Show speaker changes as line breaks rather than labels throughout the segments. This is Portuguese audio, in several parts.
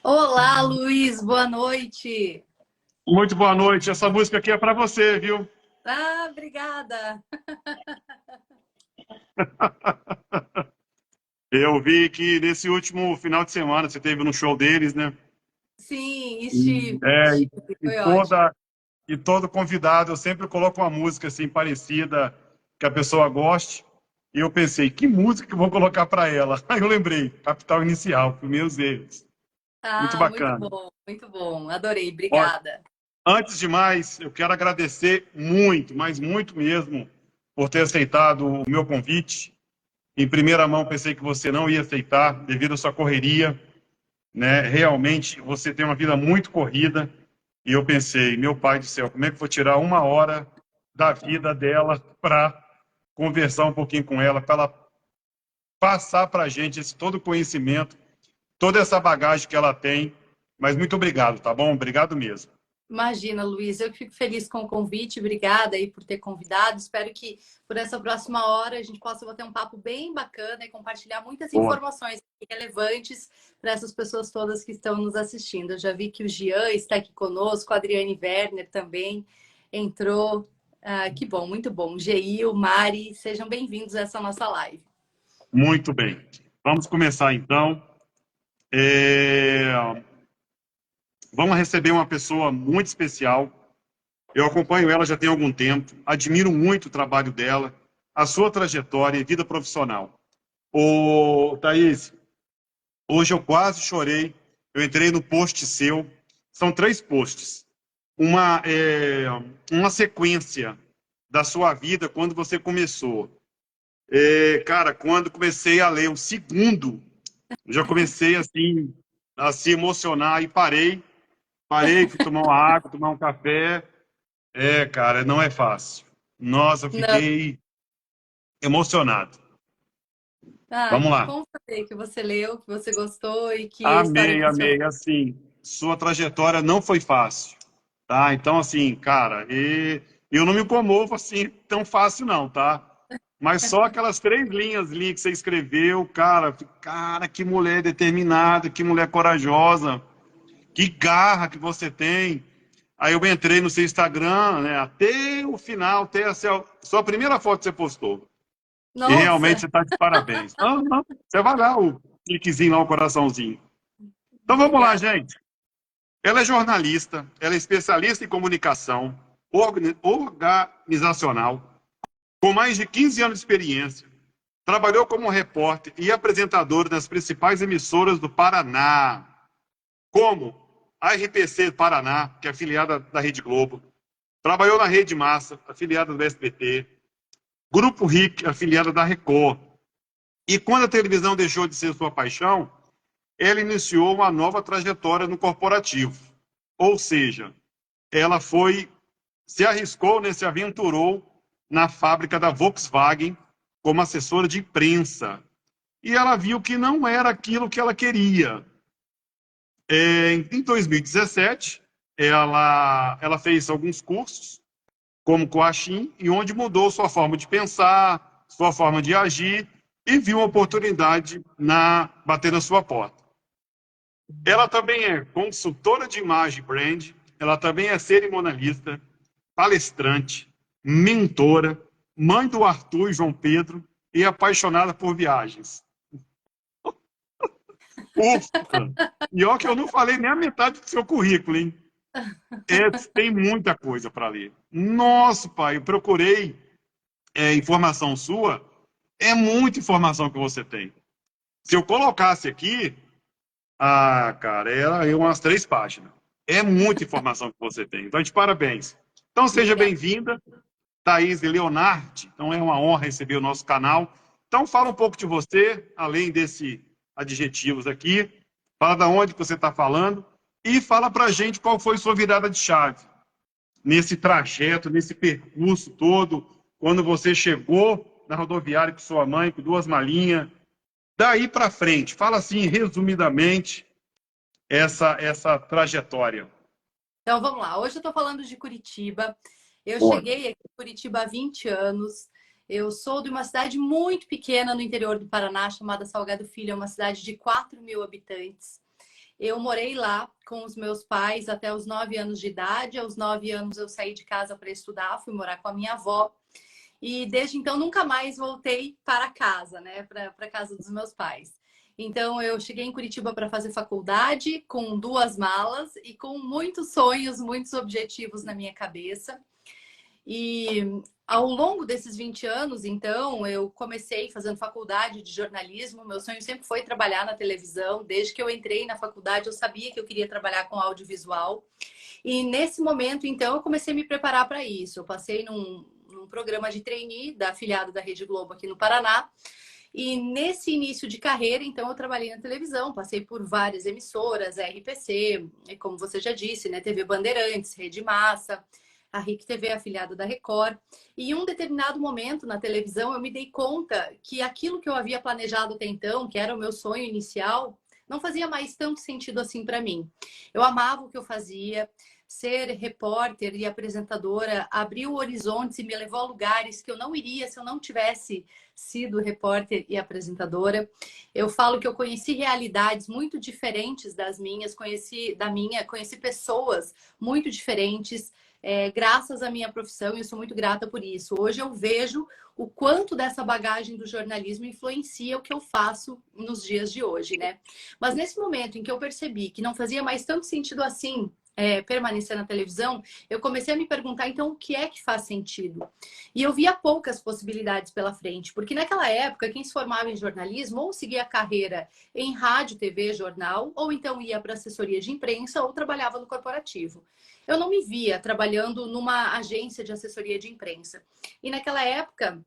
Olá, Luiz, boa noite.
Muito boa noite. Essa música aqui é para você, viu?
Ah, obrigada.
Eu vi que nesse último final de semana você teve no show deles, né?
Sim,
E,
estive,
é, e,
estive,
e
foi ótimo.
toda, e todo convidado, eu sempre coloco uma música assim parecida que a pessoa goste. E eu pensei, que música que eu vou colocar para ela? Aí eu lembrei, Capital Inicial, Primeiros Erros. Muito
Ah,
bacana.
muito bom, adorei,
Olha,
obrigada.
antes de mais, eu quero agradecer muito, mas muito mesmo, por ter aceitado o meu convite. Em primeira mão, pensei que você não ia aceitar devido à sua correria, né? Realmente, você tem uma vida muito corrida. E eu pensei, meu pai do céu, como é que eu vou tirar uma hora da vida dela para conversar um pouquinho com ela, para ela passar para a gente esse todo conhecimento, toda essa bagagem que ela tem. Mas muito obrigado, tá bom? Obrigado mesmo.
Imagina, Luiz, eu que fico feliz com o convite, obrigada aí por ter convidado. Espero que por essa próxima hora a gente possa bater um papo bem bacana e compartilhar muitas
Boa.
informações relevantes para essas pessoas todas que estão nos assistindo. Eu já vi que o Gian está aqui conosco, a Adriane Werner também entrou. Ah, que bom, muito bom. Geil, Mari, sejam bem-vindos a essa nossa live.
Muito bem. Vamos começar então. É, Vamos receber uma pessoa muito especial. Eu acompanho ela já tem algum tempo, admiro muito o trabalho dela, a sua trajetória e vida profissional. Ô, Thaís, hoje eu quase chorei. Eu entrei no post seu. São três posts. Uma sequência da sua vida quando você começou. Cara, quando comecei a ler o segundo, já comecei assim a se emocionar e parei. Parei, fui tomar uma água, tomar um café. Cara, não é fácil. Nossa, eu
Não,
fiquei emocionado. Vamos
que
lá.
bom saber que você leu, que você gostou e que a história
Amei,
emocionou.
amei. Assim, sua trajetória não foi fácil, tá? Então, assim, cara, eu não me comovo assim tão fácil, não, tá? Mas só aquelas três linhas ali que você escreveu, cara, que mulher determinada, que mulher corajosa, que garra que você tem. Aí eu entrei no seu Instagram, né, até o final, até a sua primeira foto que você postou. E realmente
Nossa!
você está de parabéns. Não, não, você vai lá, o cliquezinho lá, o coraçãozinho. Então vamos lá,
Obrigada.
gente. Ela é jornalista, ela é especialista em comunicação organizacional, com mais de 15 anos de experiência. Trabalhou como repórter e apresentadora nas principais emissoras do Paraná, como a RPC Paraná, que é afiliada da Rede Globo. Trabalhou na Rede Massa, afiliada do SBT. Grupo RIC, afiliada da Record. E quando a televisão deixou de ser sua paixão, ela iniciou uma nova trajetória no corporativo. Ou seja, ela se arriscou, né, se aventurou na fábrica da Volkswagen como assessora de imprensa. E ela viu que não era aquilo que ela queria. Em 2017, ela fez alguns cursos, como Coaching, e onde mudou sua forma de pensar, sua forma de agir, e viu uma oportunidade bater na sua porta. Ela também é consultora de imagem e brand, ela também é cerimonialista, palestrante, mentora, mãe do Arthur e João Pedro e apaixonada por viagens. Ufa! E ó que eu não falei nem a metade do seu currículo, hein? Tem muita coisa para ler. Nossa, pai, eu procurei informação sua, é muita informação que você tem. Se eu colocasse aqui, cara, era umas 3 páginas. É muita informação que você tem. Então, de parabéns. Então, seja
Obrigada.
bem-vinda, Thaís Leonardi. Então, é uma honra receber o nosso canal. Então, fala um pouco de você, além desses adjetivos aqui. Fala de onde você está falando e fala para a gente qual foi sua virada de chave nesse trajeto, nesse percurso todo, quando você chegou na rodoviária com sua mãe, com 2 malinhas. Daí para frente, fala assim, resumidamente, essa trajetória.
Então vamos lá. Hoje eu estou falando de Curitiba. Eu
Boa.
cheguei aqui em Curitiba há 20 anos. Eu sou de uma cidade muito pequena no interior do Paraná, chamada Salgado Filho, é uma cidade de 4.000 habitantes. Eu morei lá com os meus pais até os 9 anos de idade. Aos 9 anos eu saí de casa para estudar, fui morar com a minha avó. E desde então nunca mais voltei para casa, né? Para casa dos meus pais. Então eu cheguei em Curitiba para fazer faculdade com 2 malas e com muitos sonhos, muitos objetivos na minha cabeça. E ao longo desses 20 anos, então, eu comecei fazendo faculdade de jornalismo. Meu sonho sempre foi trabalhar na televisão. Desde que eu entrei na faculdade, eu sabia que eu queria trabalhar com audiovisual. E nesse momento, então, eu comecei a me preparar para isso. Eu passei num programa de trainee da afiliada da Rede Globo aqui no Paraná. E nesse início de carreira, então, eu trabalhei na televisão, passei por várias emissoras, RPC, como você já disse, né, TV Bandeirantes, Rede Massa, a RIC TV, afiliada da Record. E em um determinado momento na televisão, eu me dei conta que aquilo que eu havia planejado até então, que era o meu sonho inicial, não fazia mais tanto sentido assim para mim. Eu amava o que eu fazia. Ser repórter e apresentadora abriu horizontes e me levou a lugares que eu não iria se eu não tivesse sido repórter e apresentadora. Eu falo que eu conheci realidades muito diferentes das minhas, conheci pessoas muito diferentes, graças à minha profissão, e eu sou muito grata por isso. Hoje eu vejo o quanto dessa bagagem do jornalismo influencia o que eu faço nos dias de hoje, né? Mas nesse momento em que eu percebi que não fazia mais tanto sentido assim permanecer na televisão, eu comecei a me perguntar, então, o que é que faz sentido? E eu via poucas possibilidades pela frente, porque naquela época, quem se formava em jornalismo ou seguia a carreira em rádio, TV, jornal, ou então ia para assessoria de imprensa ou trabalhava no corporativo. Eu não me via trabalhando numa agência de assessoria de imprensa. E naquela época,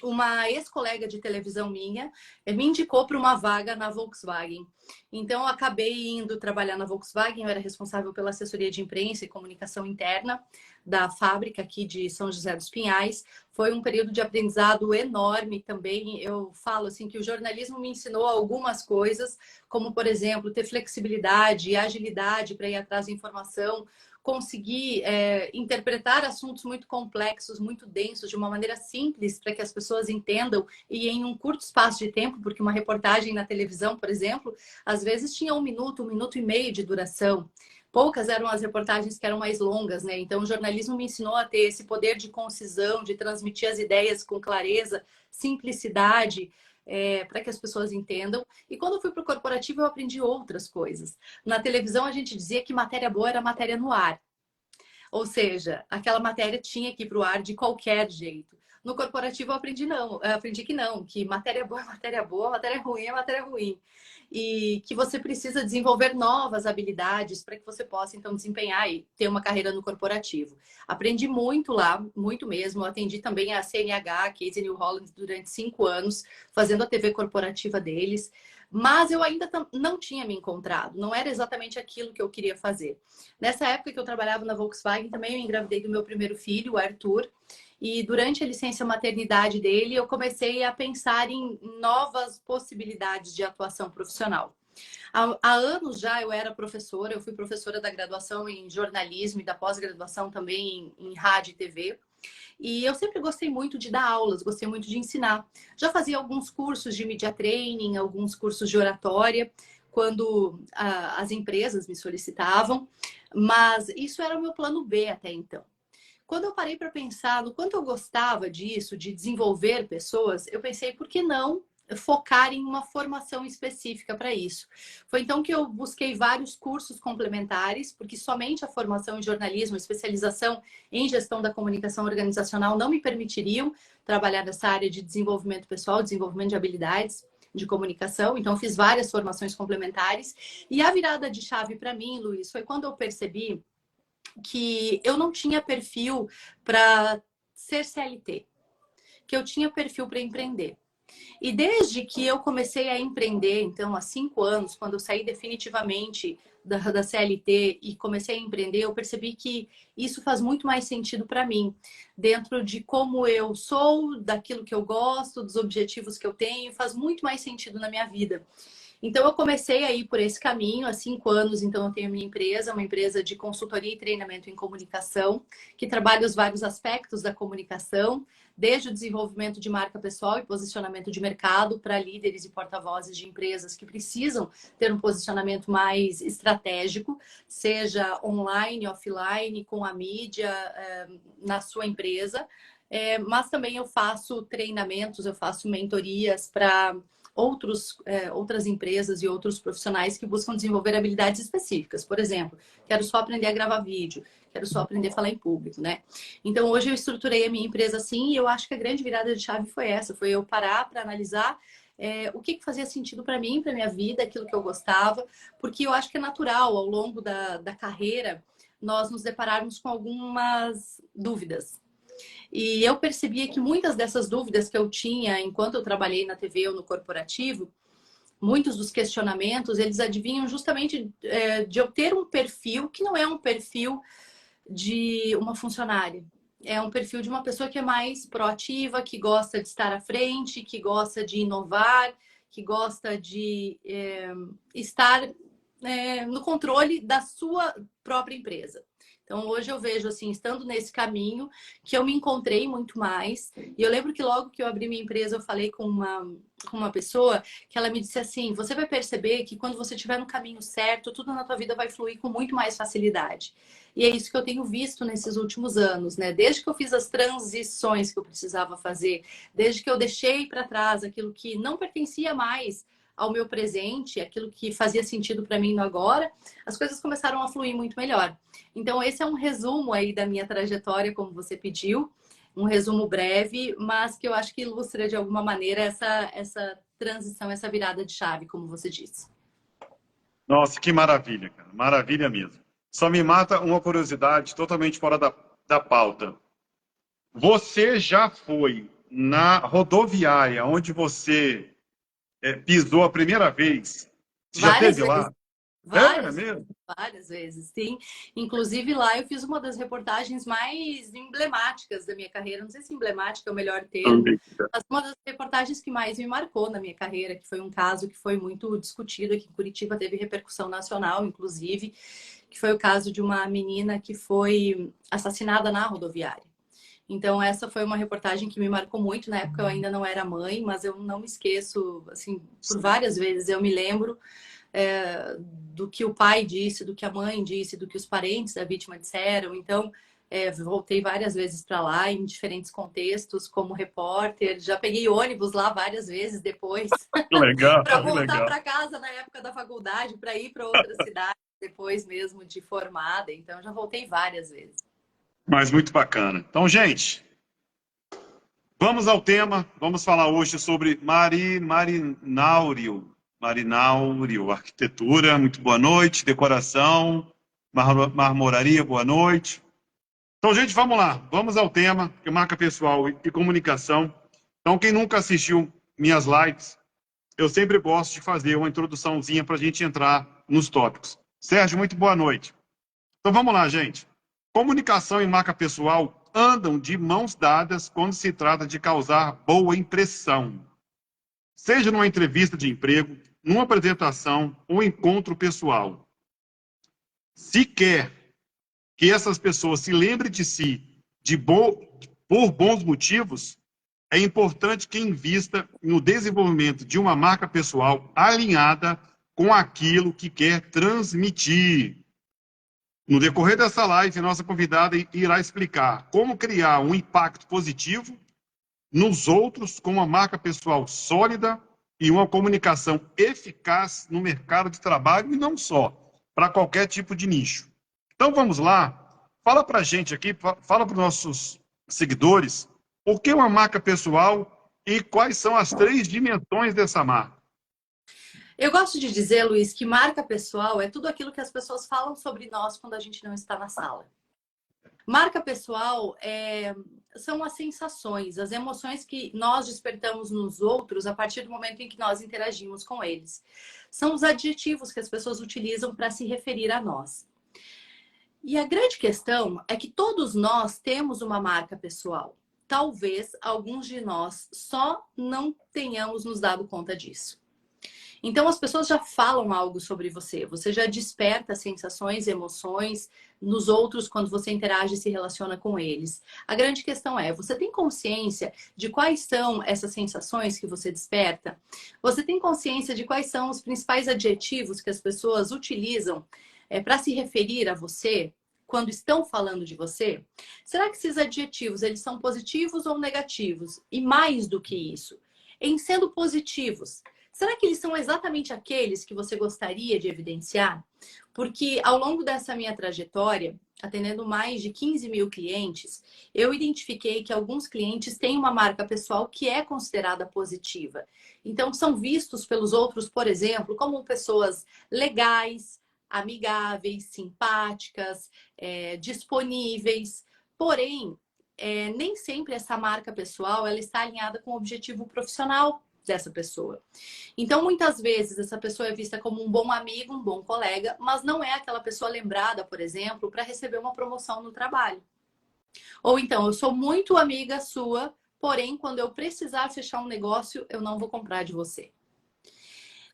uma ex-colega de televisão minha me indicou para uma vaga na Volkswagen. Então, eu acabei indo trabalhar na Volkswagen. Eu era responsável pela assessoria de imprensa e comunicação interna da fábrica aqui de São José dos Pinhais. Foi um período de aprendizado enorme também. Eu falo assim que o jornalismo me ensinou algumas coisas, como, por exemplo, ter flexibilidade e agilidade para ir atrás de informação, conseguir interpretar assuntos muito complexos, muito densos, de uma maneira simples, para que as pessoas entendam e em um curto espaço de tempo, porque uma reportagem na televisão, por exemplo, às vezes tinha 1 minuto e meio de duração. Poucas eram as reportagens que eram mais longas, né? Então, o jornalismo me ensinou a ter esse poder de concisão, de transmitir as ideias com clareza, simplicidade, para que as pessoas entendam. E quando eu fui para o corporativo, eu aprendi outras coisas. Na televisão, a gente dizia que matéria boa era matéria no ar. Ou seja, aquela matéria tinha que ir para o ar de qualquer jeito. No corporativo eu aprendi que não, que matéria boa é matéria boa, matéria ruim é matéria ruim. E que você precisa desenvolver novas habilidades para que você possa, então, desempenhar e ter uma carreira no corporativo. Aprendi muito lá, muito mesmo. Eu atendi também a CNH, Case New Holland, durante 5 anos, fazendo a TV corporativa deles. Mas eu ainda não tinha me encontrado, não era exatamente aquilo que eu queria fazer. Nessa época que eu trabalhava na Volkswagen, também eu engravidei do meu primeiro filho, o Arthur, e durante a licença maternidade dele, eu comecei a pensar em novas possibilidades de atuação profissional. Há anos já eu era professora, eu fui professora da graduação em jornalismo e da pós-graduação também em rádio e TV. E eu sempre gostei muito de dar aulas, gostei muito de ensinar. Já fazia alguns cursos de media training, alguns cursos de oratória, quando as empresas me solicitavam, mas isso era o meu plano B até então. Quando eu parei para pensar no quanto eu gostava disso, de desenvolver pessoas, eu pensei, por que não focar em uma formação específica para isso? Foi então que eu busquei vários cursos complementares, porque somente a formação em jornalismo, especialização em gestão da comunicação organizacional não me permitiriam trabalhar nessa área de desenvolvimento pessoal, desenvolvimento de habilidades de comunicação. Então, eu fiz várias formações complementares. E a virada de chave para mim, Luiz, foi quando eu percebi que eu não tinha perfil para ser CLT, que eu tinha perfil para empreender. E desde que eu comecei a empreender, então há 5 anos, quando eu saí definitivamente da CLT e comecei a empreender, eu percebi que isso faz muito mais sentido para mim, dentro de como eu sou, daquilo que eu gosto, dos objetivos que eu tenho, faz muito mais sentido na minha vida. Então, eu comecei a ir por esse caminho há 5 anos. Então, eu tenho minha empresa, uma empresa de consultoria e treinamento em comunicação, que trabalha os vários aspectos da comunicação, desde o desenvolvimento de marca pessoal e posicionamento de mercado para líderes e porta-vozes de empresas que precisam ter um posicionamento mais estratégico, seja online, offline, com a mídia, na sua empresa. Mas também eu faço treinamentos, eu faço mentorias para outras empresas e outros profissionais que buscam desenvolver habilidades específicas. Por exemplo, quero só aprender a gravar vídeo, quero só aprender a falar em público, né? Então, hoje eu estruturei a minha empresa assim e eu acho que a grande virada de chave foi essa, foi eu parar para analisar o que fazia sentido para mim, para minha vida, aquilo que eu gostava, porque eu acho que é natural, ao longo da carreira, nós nos depararmos com algumas dúvidas. E eu percebia que muitas dessas dúvidas que eu tinha enquanto eu trabalhei na TV ou no corporativo, muitos dos questionamentos, eles adivinham justamente de eu ter um perfil que não é um perfil de uma funcionária. É um perfil de uma pessoa que é mais proativa, que gosta de estar à frente, que gosta de inovar, que gosta de estar no controle da sua própria empresa. Então, hoje eu vejo, assim, estando nesse caminho, que eu me encontrei muito mais. E eu lembro que logo que eu abri minha empresa, eu falei com uma pessoa que ela me disse assim, você vai perceber que quando você estiver no caminho certo, tudo na tua vida vai fluir com muito mais facilidade. E é isso que eu tenho visto nesses últimos anos, né? Desde que eu fiz as transições que eu precisava fazer, desde que eu deixei para trás aquilo que não pertencia mais ao meu presente, aquilo que fazia sentido para mim no agora, as coisas começaram a fluir muito melhor. Então, esse é um resumo aí da minha trajetória, como você pediu, um resumo breve, mas que eu acho que ilustra de alguma maneira essa transição, essa virada de chave, como você disse.
Nossa, que maravilha, cara. Maravilha mesmo. Só me mata uma curiosidade totalmente fora da pauta. Você já foi na rodoviária onde você pisou a primeira vez? Você já
Várias
esteve
vezes.
lá? É
Várias,
mesmo?
várias vezes, sim. Inclusive lá eu fiz uma das reportagens mais emblemáticas da minha carreira. Não sei se emblemática é o melhor termo, mas uma das reportagens que mais me marcou na minha carreira, que foi um caso que foi muito discutido aqui em Curitiba, teve repercussão nacional, inclusive, que foi o caso de uma menina que foi assassinada na rodoviária. Então, essa foi uma reportagem que me marcou muito. Na época eu ainda não era mãe, mas eu não me esqueço, assim, por várias vezes eu me lembro do que o pai disse, do que a mãe disse, do que os parentes da vítima disseram. Então, voltei várias vezes para lá, em diferentes contextos, como repórter. Já peguei ônibus lá várias vezes depois,
Que legal,
para
que
voltar
legal.
para casa na época da faculdade, para ir para outra cidade depois mesmo de formada. Então, já voltei várias vezes.
Mas muito bacana. Então, gente, vamos ao tema. Vamos falar hoje sobre Marinaurio. Marinaurio, arquitetura. Muito boa noite. Decoração, marmoraria, boa noite. Então, gente, vamos lá. Vamos ao tema, que é marca pessoal e comunicação. Então, quem nunca assistiu minhas lives, eu sempre gosto de fazer uma introduçãozinha para a gente entrar nos tópicos. Sérgio, muito boa noite. Então, vamos lá, gente. Comunicação e marca pessoal andam de mãos dadas quando se trata de causar boa impressão. Seja numa entrevista de emprego, numa apresentação ou encontro pessoal. Se quer que essas pessoas se lembrem de si por bons motivos, é importante que invista no desenvolvimento de uma marca pessoal alinhada com aquilo que quer transmitir. No decorrer dessa live, nossa convidada irá explicar como criar um impacto positivo nos outros com uma marca pessoal sólida e uma comunicação eficaz no mercado de trabalho e não só, para qualquer tipo de nicho. Então vamos lá, fala para a gente aqui, fala para os nossos seguidores, o que é uma marca pessoal e quais são as 3 dimensões dessa marca.
Eu gosto de dizer, Luiz, que marca pessoal é tudo aquilo que as pessoas falam sobre nós quando a gente não está na sala. Marca pessoal são as sensações, as emoções que nós despertamos nos outros a partir do momento em que nós interagimos com eles. São os adjetivos que as pessoas utilizam para se referir a nós. E a grande questão é que todos nós temos uma marca pessoal. Talvez alguns de nós só não tenhamos nos dado conta disso. Então, as pessoas já falam algo sobre você. Você já desperta sensações, emoções nos outros quando você interage e se relaciona com eles. A grande questão é, você tem consciência de quais são essas sensações que você desperta? Você tem consciência de quais são os principais adjetivos que as pessoas utilizam para se referir a você quando estão falando de você? Será que esses adjetivos eles são positivos ou negativos? E mais do que isso, em sendo positivos, será que eles são exatamente aqueles que você gostaria de evidenciar? Porque ao longo dessa minha trajetória, atendendo mais de 15 mil clientes, eu identifiquei que alguns clientes têm uma marca pessoal que é considerada positiva. Então, são vistos pelos outros, por exemplo, como pessoas legais, amigáveis, simpáticas, disponíveis. Porém, nem sempre essa marca pessoal ela está alinhada com o objetivo profissional dessa pessoa. Então, muitas vezes, essa pessoa é vista como um bom amigo, um bom colega, mas não é aquela pessoa lembrada, por exemplo, para receber uma promoção no trabalho. Ou então, eu sou muito amiga sua, porém, quando eu precisar fechar um negócio, eu não vou comprar de você.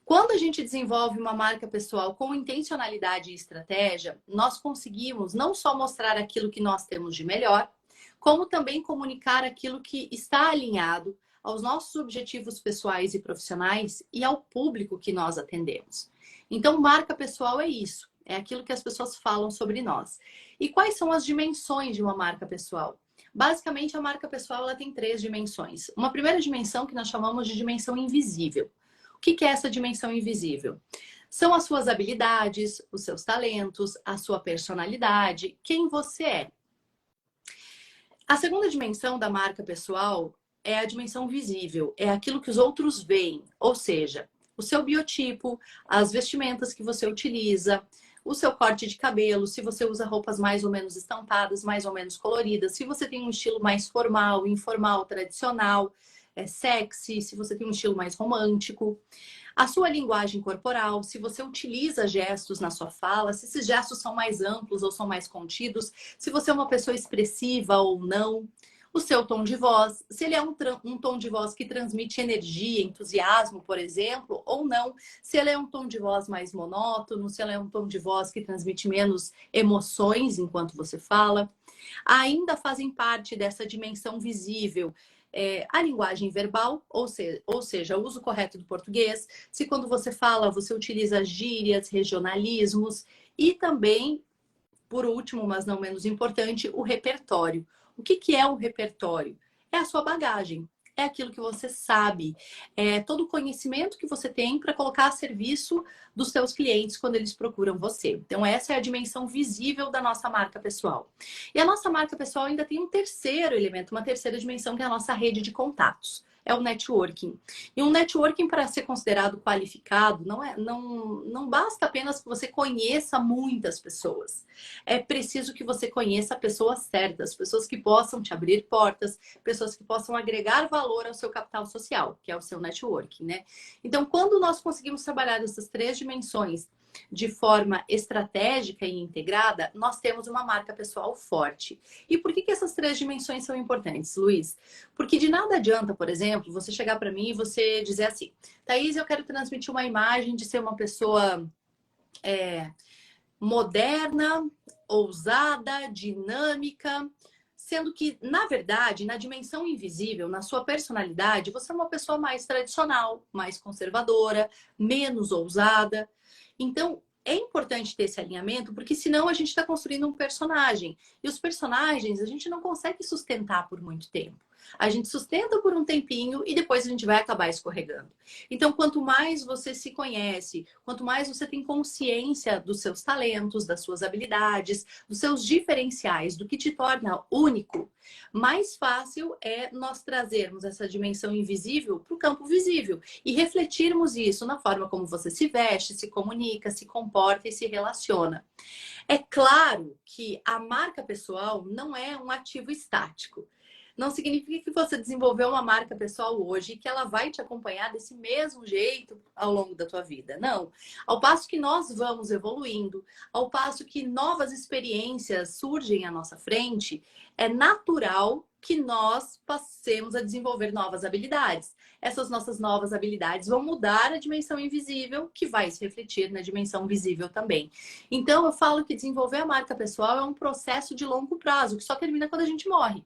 Quando a gente desenvolve uma marca pessoal com intencionalidade e estratégia, nós conseguimos não só mostrar aquilo que nós temos de melhor, como também comunicar aquilo que está alinhado aos nossos objetivos pessoais e profissionais e ao público que nós atendemos. Então, marca pessoal é isso, é aquilo que as pessoas falam sobre nós. E quais são as dimensões de uma marca pessoal? Basicamente, a marca pessoal ela tem 3 dimensões. Uma primeira dimensão que nós chamamos de dimensão invisível. O que é essa dimensão invisível? São as suas habilidades, os seus talentos, a sua personalidade, quem você é. A segunda dimensão da marca pessoal é a dimensão visível, é aquilo que os outros veem, ou seja, o seu biotipo, as vestimentas que você utiliza, o seu corte de cabelo, se você usa roupas mais ou menos estampadas, mais ou menos coloridas, se você tem um estilo mais formal, informal, tradicional, sexy, se você tem um estilo mais romântico. A sua linguagem corporal, se você utiliza gestos na sua fala, se esses gestos são mais amplos ou são mais contidos, se você é uma pessoa expressiva ou não. O seu tom de voz, se ele é um tom de voz que transmite energia, entusiasmo, por exemplo, ou não. Se ele é um tom de voz mais monótono, se ele é um tom de voz que transmite menos emoções enquanto você fala. Ainda fazem parte dessa dimensão visível a linguagem verbal, ou seja, o uso correto do português. Se quando você fala, você utiliza gírias, regionalismos e também, por último, mas não menos importante, o repertório. O que é o repertório? É a sua bagagem. É aquilo que você sabe, é todo o conhecimento que você tem para colocar a serviço dos seus clientes quando eles procuram você. Então, essa é a dimensão visível da nossa marca pessoal. E a nossa marca pessoal ainda tem um terceiro elemento, uma terceira dimensão, que é a nossa rede de contatos. É o networking. E um networking, para ser considerado qualificado, não basta apenas que você conheça muitas pessoas. É preciso que você conheça pessoas certas, pessoas que possam te abrir portas, pessoas que possam agregar valor ao seu capital social, que é o seu networking, né? Então, quando nós conseguimos trabalhar essas 3 dimensões de forma estratégica e integrada, nós temos uma marca pessoal forte. E por que essas 3 dimensões são importantes, Luiz? Porque de nada adianta, por exemplo, você chegar para mim e você dizer assim, Thaís, eu quero transmitir uma imagem de ser uma pessoa moderna, ousada, dinâmica, sendo que, na verdade, na dimensão invisível, na sua personalidade, você é uma pessoa mais tradicional, mais conservadora, menos ousada. Então, é importante ter esse alinhamento, porque senão a gente está construindo um personagem. E os personagens a gente não consegue sustentar por muito tempo. A gente sustenta por um tempinho e depois a gente vai acabar escorregando. Então, quanto mais você se conhece, quanto mais você tem consciência dos seus talentos, das suas habilidades, dos seus diferenciais, do que te torna único, mais fácil é nós trazermos essa dimensão invisível para o campo visível e refletirmos isso na forma como você se veste, se comunica, se comporta e se relaciona. É claro que a marca pessoal não é um ativo estático. não significa que você desenvolveu uma marca pessoal hoje e que ela vai te acompanhar desse mesmo jeito ao longo da tua vida. Não. Ao passo que nós vamos evoluindo, ao passo que novas experiências surgem à nossa frente, é natural que nós passemos a desenvolver novas habilidades. Essas nossas novas habilidades vão mudar a dimensão invisível, que vai se refletir na dimensão visível também. Então, eu falo que desenvolver a marca pessoal é um processo de longo prazo, que só termina quando a gente morre.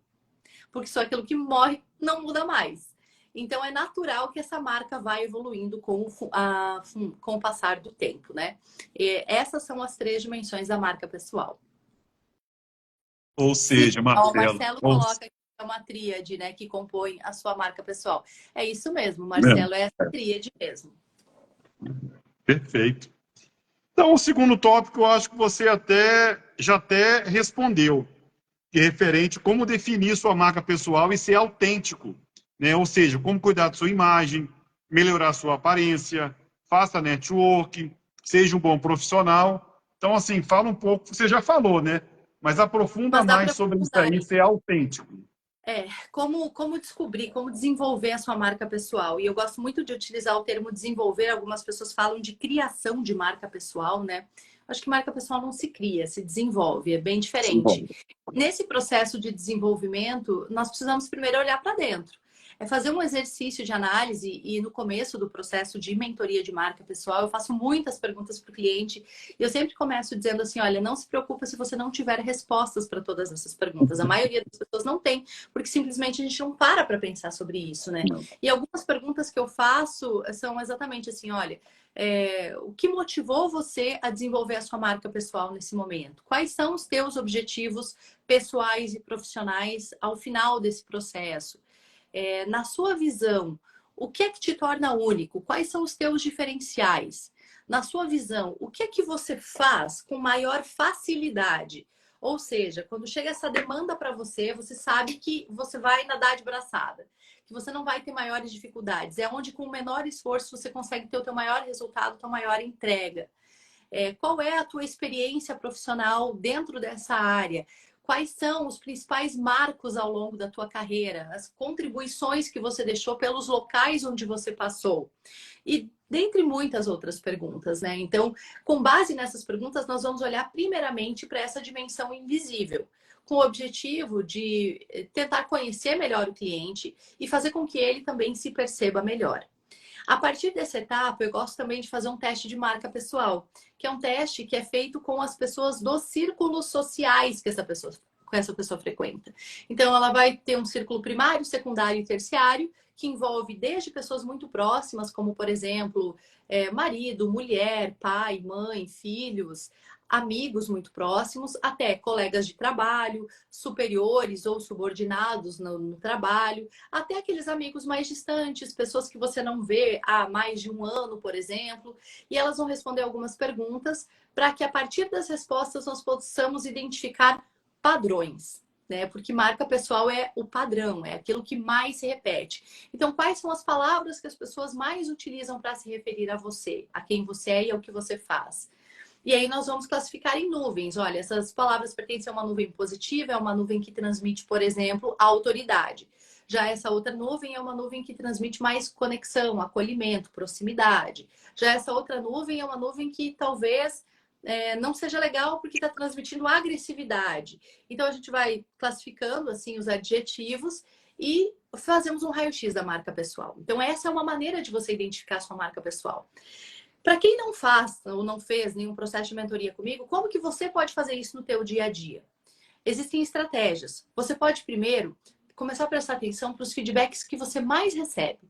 Porque só aquilo que morre não muda mais. Então, é natural que essa marca vai evoluindo com o passar do tempo, né? E essas são as 3 dimensões da marca pessoal.
Ou seja,
Sim, o Marcelo coloca que é uma tríade, né, que compõe a sua marca pessoal. É isso mesmo, Marcelo, é essa tríade mesmo.
Perfeito. Então, o segundo tópico, eu acho que você já respondeu, que é referente a como definir sua marca pessoal e ser autêntico, né? Ou seja, como cuidar da sua imagem, melhorar sua aparência, faça network, seja um bom profissional. Então, assim, fala um pouco, você já falou, né? Mas aprofunda
Mas dá
mais
para
sobre isso
aprofundar,
aí,
hein?
ser autêntico.
Como descobrir, como desenvolver a sua marca pessoal. E eu gosto muito de utilizar o termo desenvolver. Algumas pessoas falam de criação de marca pessoal, né? Acho que marca pessoal não se cria, se desenvolve, é bem diferente. Nesse processo de desenvolvimento, nós precisamos primeiro olhar para dentro. É fazer um exercício de análise e no começo do processo de mentoria de marca pessoal, eu faço muitas perguntas para o cliente e eu sempre começo dizendo assim, olha, não se preocupa se você não tiver respostas para todas essas perguntas. A maioria das pessoas não tem, porque simplesmente a gente não para pensar sobre isso, né? E algumas perguntas que eu faço são exatamente assim, olha, o que motivou você a desenvolver a sua marca pessoal nesse momento? Quais são os teus objetivos pessoais e profissionais ao final desse processo? Na sua visão, o que é que te torna único? Quais são os teus diferenciais? Na sua visão, o que é que você faz com maior facilidade? Ou seja, quando chega essa demanda para você, você sabe que você vai nadar de braçada, que você não vai ter maiores dificuldades. É onde com o menor esforço você consegue ter o teu maior resultado, a tua maior entrega. Qual é a tua experiência profissional dentro dessa área? Quais são os principais marcos ao longo da tua carreira? As contribuições que você deixou pelos locais onde você passou? E dentre muitas outras perguntas, né? Então, com base nessas perguntas, nós vamos olhar primeiramente para essa dimensão invisível, com o objetivo de tentar conhecer melhor o cliente e fazer com que ele também se perceba melhor. A partir dessa etapa, eu gosto também de fazer um teste de marca pessoal, que é um teste que é feito com as pessoas dos círculos sociais que essa pessoa frequenta. Então, ela vai ter um círculo primário, secundário e terciário, que envolve desde pessoas muito próximas, como, por exemplo, marido, mulher, pai, mãe, filhos, amigos muito próximos, até colegas de trabalho, superiores ou subordinados no trabalho, até aqueles amigos mais distantes, pessoas que você não vê há mais de um ano, por exemplo, e elas vão responder algumas perguntas para que a partir das respostas nós possamos identificar padrões, né? Porque marca pessoal é o padrão, é aquilo que mais se repete. Então, quais são as palavras que as pessoas mais utilizam para se referir a você, a quem você é e ao que você faz? E aí nós vamos classificar em nuvens. Olha, essas palavras pertencem a uma nuvem positiva, é uma nuvem que transmite, por exemplo, a autoridade. Já essa outra nuvem é uma nuvem que transmite mais conexão, acolhimento, proximidade. Já essa outra nuvem é uma nuvem que talvez não seja legal porque está transmitindo agressividade. Então a gente vai classificando assim os adjetivos e fazemos um raio-x da marca pessoal. Então essa é uma maneira de você identificar a sua marca pessoal. Para quem não faz ou não fez nenhum processo de mentoria comigo, como que você pode fazer isso no teu dia a dia? Existem estratégias. Você pode primeiro começar a prestar atenção para os feedbacks que você mais recebe.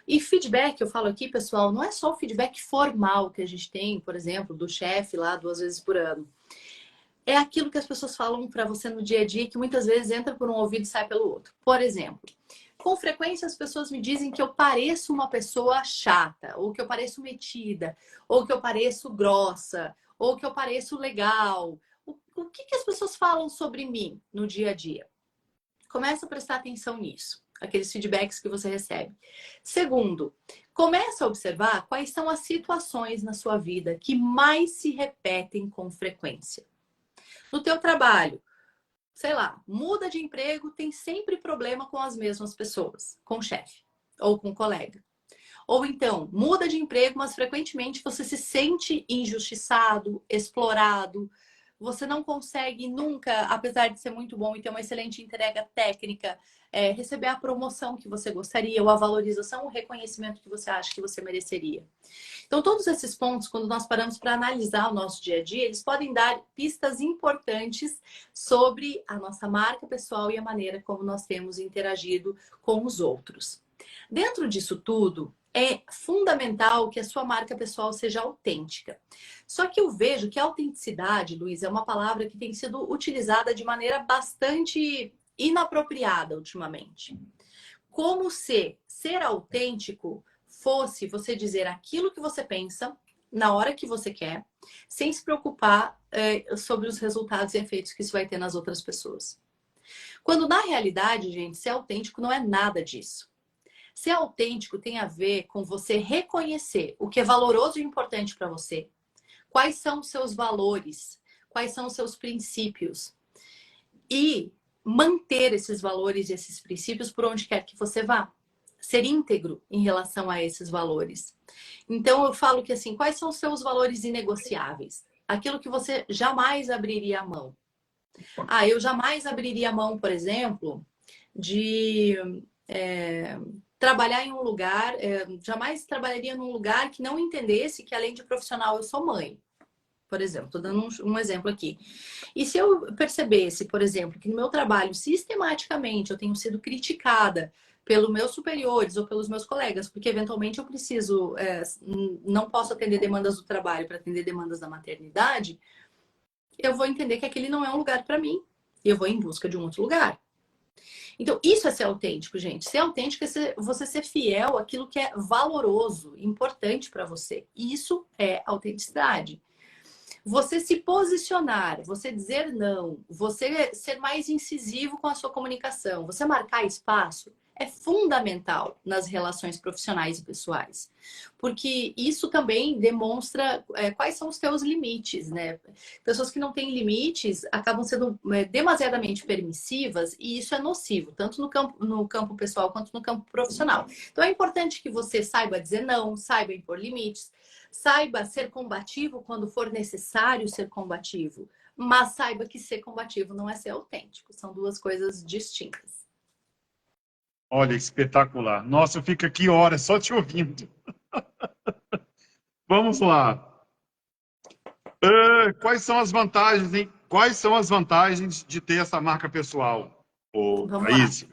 E feedback, eu falo aqui, pessoal, não é só o feedback formal que a gente tem, por exemplo, do chefe lá 2 vezes por ano. É aquilo que as pessoas falam para você no dia a dia que muitas vezes entra por um ouvido e sai pelo outro. Por exemplo, com frequência as pessoas me dizem que eu pareço uma pessoa chata, ou que eu pareço metida, ou que eu pareço grossa, ou que eu pareço legal. O que as pessoas falam sobre mim no dia a dia? Começa a prestar atenção nisso, aqueles feedbacks que você recebe. Segundo, começa a observar quais são as situações na sua vida que mais se repetem com frequência. No teu trabalho, sei lá, muda de emprego, tem sempre problema com as mesmas pessoas, com o chefe ou com o colega. Ou então, muda de emprego, mas frequentemente você se sente injustiçado, explorado. Você não consegue nunca, apesar de ser muito bom e ter uma excelente entrega técnica, receber a promoção que você gostaria, ou a valorização, o reconhecimento que você acha que você mereceria. Então, todos esses pontos, quando nós paramos para analisar o nosso dia a dia, eles podem dar pistas importantes sobre a nossa marca pessoal e a maneira como nós temos interagido com os outros. Dentro disso tudo, é fundamental que a sua marca pessoal seja autêntica. Só que eu vejo que a autenticidade, Luiz, é uma palavra que tem sido utilizada de maneira bastante inapropriada ultimamente. Como se ser autêntico fosse você dizer aquilo que você pensa na hora que você quer, sem se preocupar sobre os resultados e efeitos que isso vai ter nas outras pessoas. Quando na realidade, gente, ser autêntico não é nada disso. Ser autêntico tem a ver com você reconhecer o que é valoroso e importante para você. Quais são os seus valores? Quais são os seus princípios? E manter esses valores e esses princípios por onde quer que você vá. Ser íntegro em relação a esses valores. Então, eu falo que assim, quais são os seus valores inegociáveis? Aquilo que você jamais abriria a mão. Eu jamais abriria a mão, por exemplo, de trabalhar em um lugar, jamais trabalharia num lugar que não entendesse que, além de profissional, eu sou mãe. Por exemplo, estou dando um exemplo aqui. E se eu percebesse, por exemplo, que no meu trabalho, sistematicamente, eu tenho sido criticada pelos meus superiores ou pelos meus colegas, porque eventualmente eu preciso, não posso atender demandas do trabalho para atender demandas da maternidade, eu vou entender que aquele não é um lugar para mim. E eu vou em busca de um outro lugar. Então, isso é ser autêntico, gente. Ser autêntico é você ser fiel àquilo que é valoroso, importante para você. Isso é autenticidade. Você se posicionar, você dizer não, você ser mais incisivo com a sua comunicação, você marcar espaço é fundamental nas relações profissionais e pessoais. Porque isso também demonstra quais são os teus limites, né? Pessoas que não têm limites acabam sendo demasiadamente permissivas e isso é nocivo, tanto no campo pessoal quanto no campo profissional. Então é importante que você saiba dizer não, saiba impor limites, saiba ser combativo quando for necessário ser combativo, mas saiba que ser combativo não é ser autêntico. São duas coisas distintas.
Olha, espetacular. Nossa, eu fico aqui horas só te ouvindo. Vamos lá. Quais são as vantagens, hein? Quais são as vantagens de ter essa marca pessoal,
Vamos lá.
Raíssa?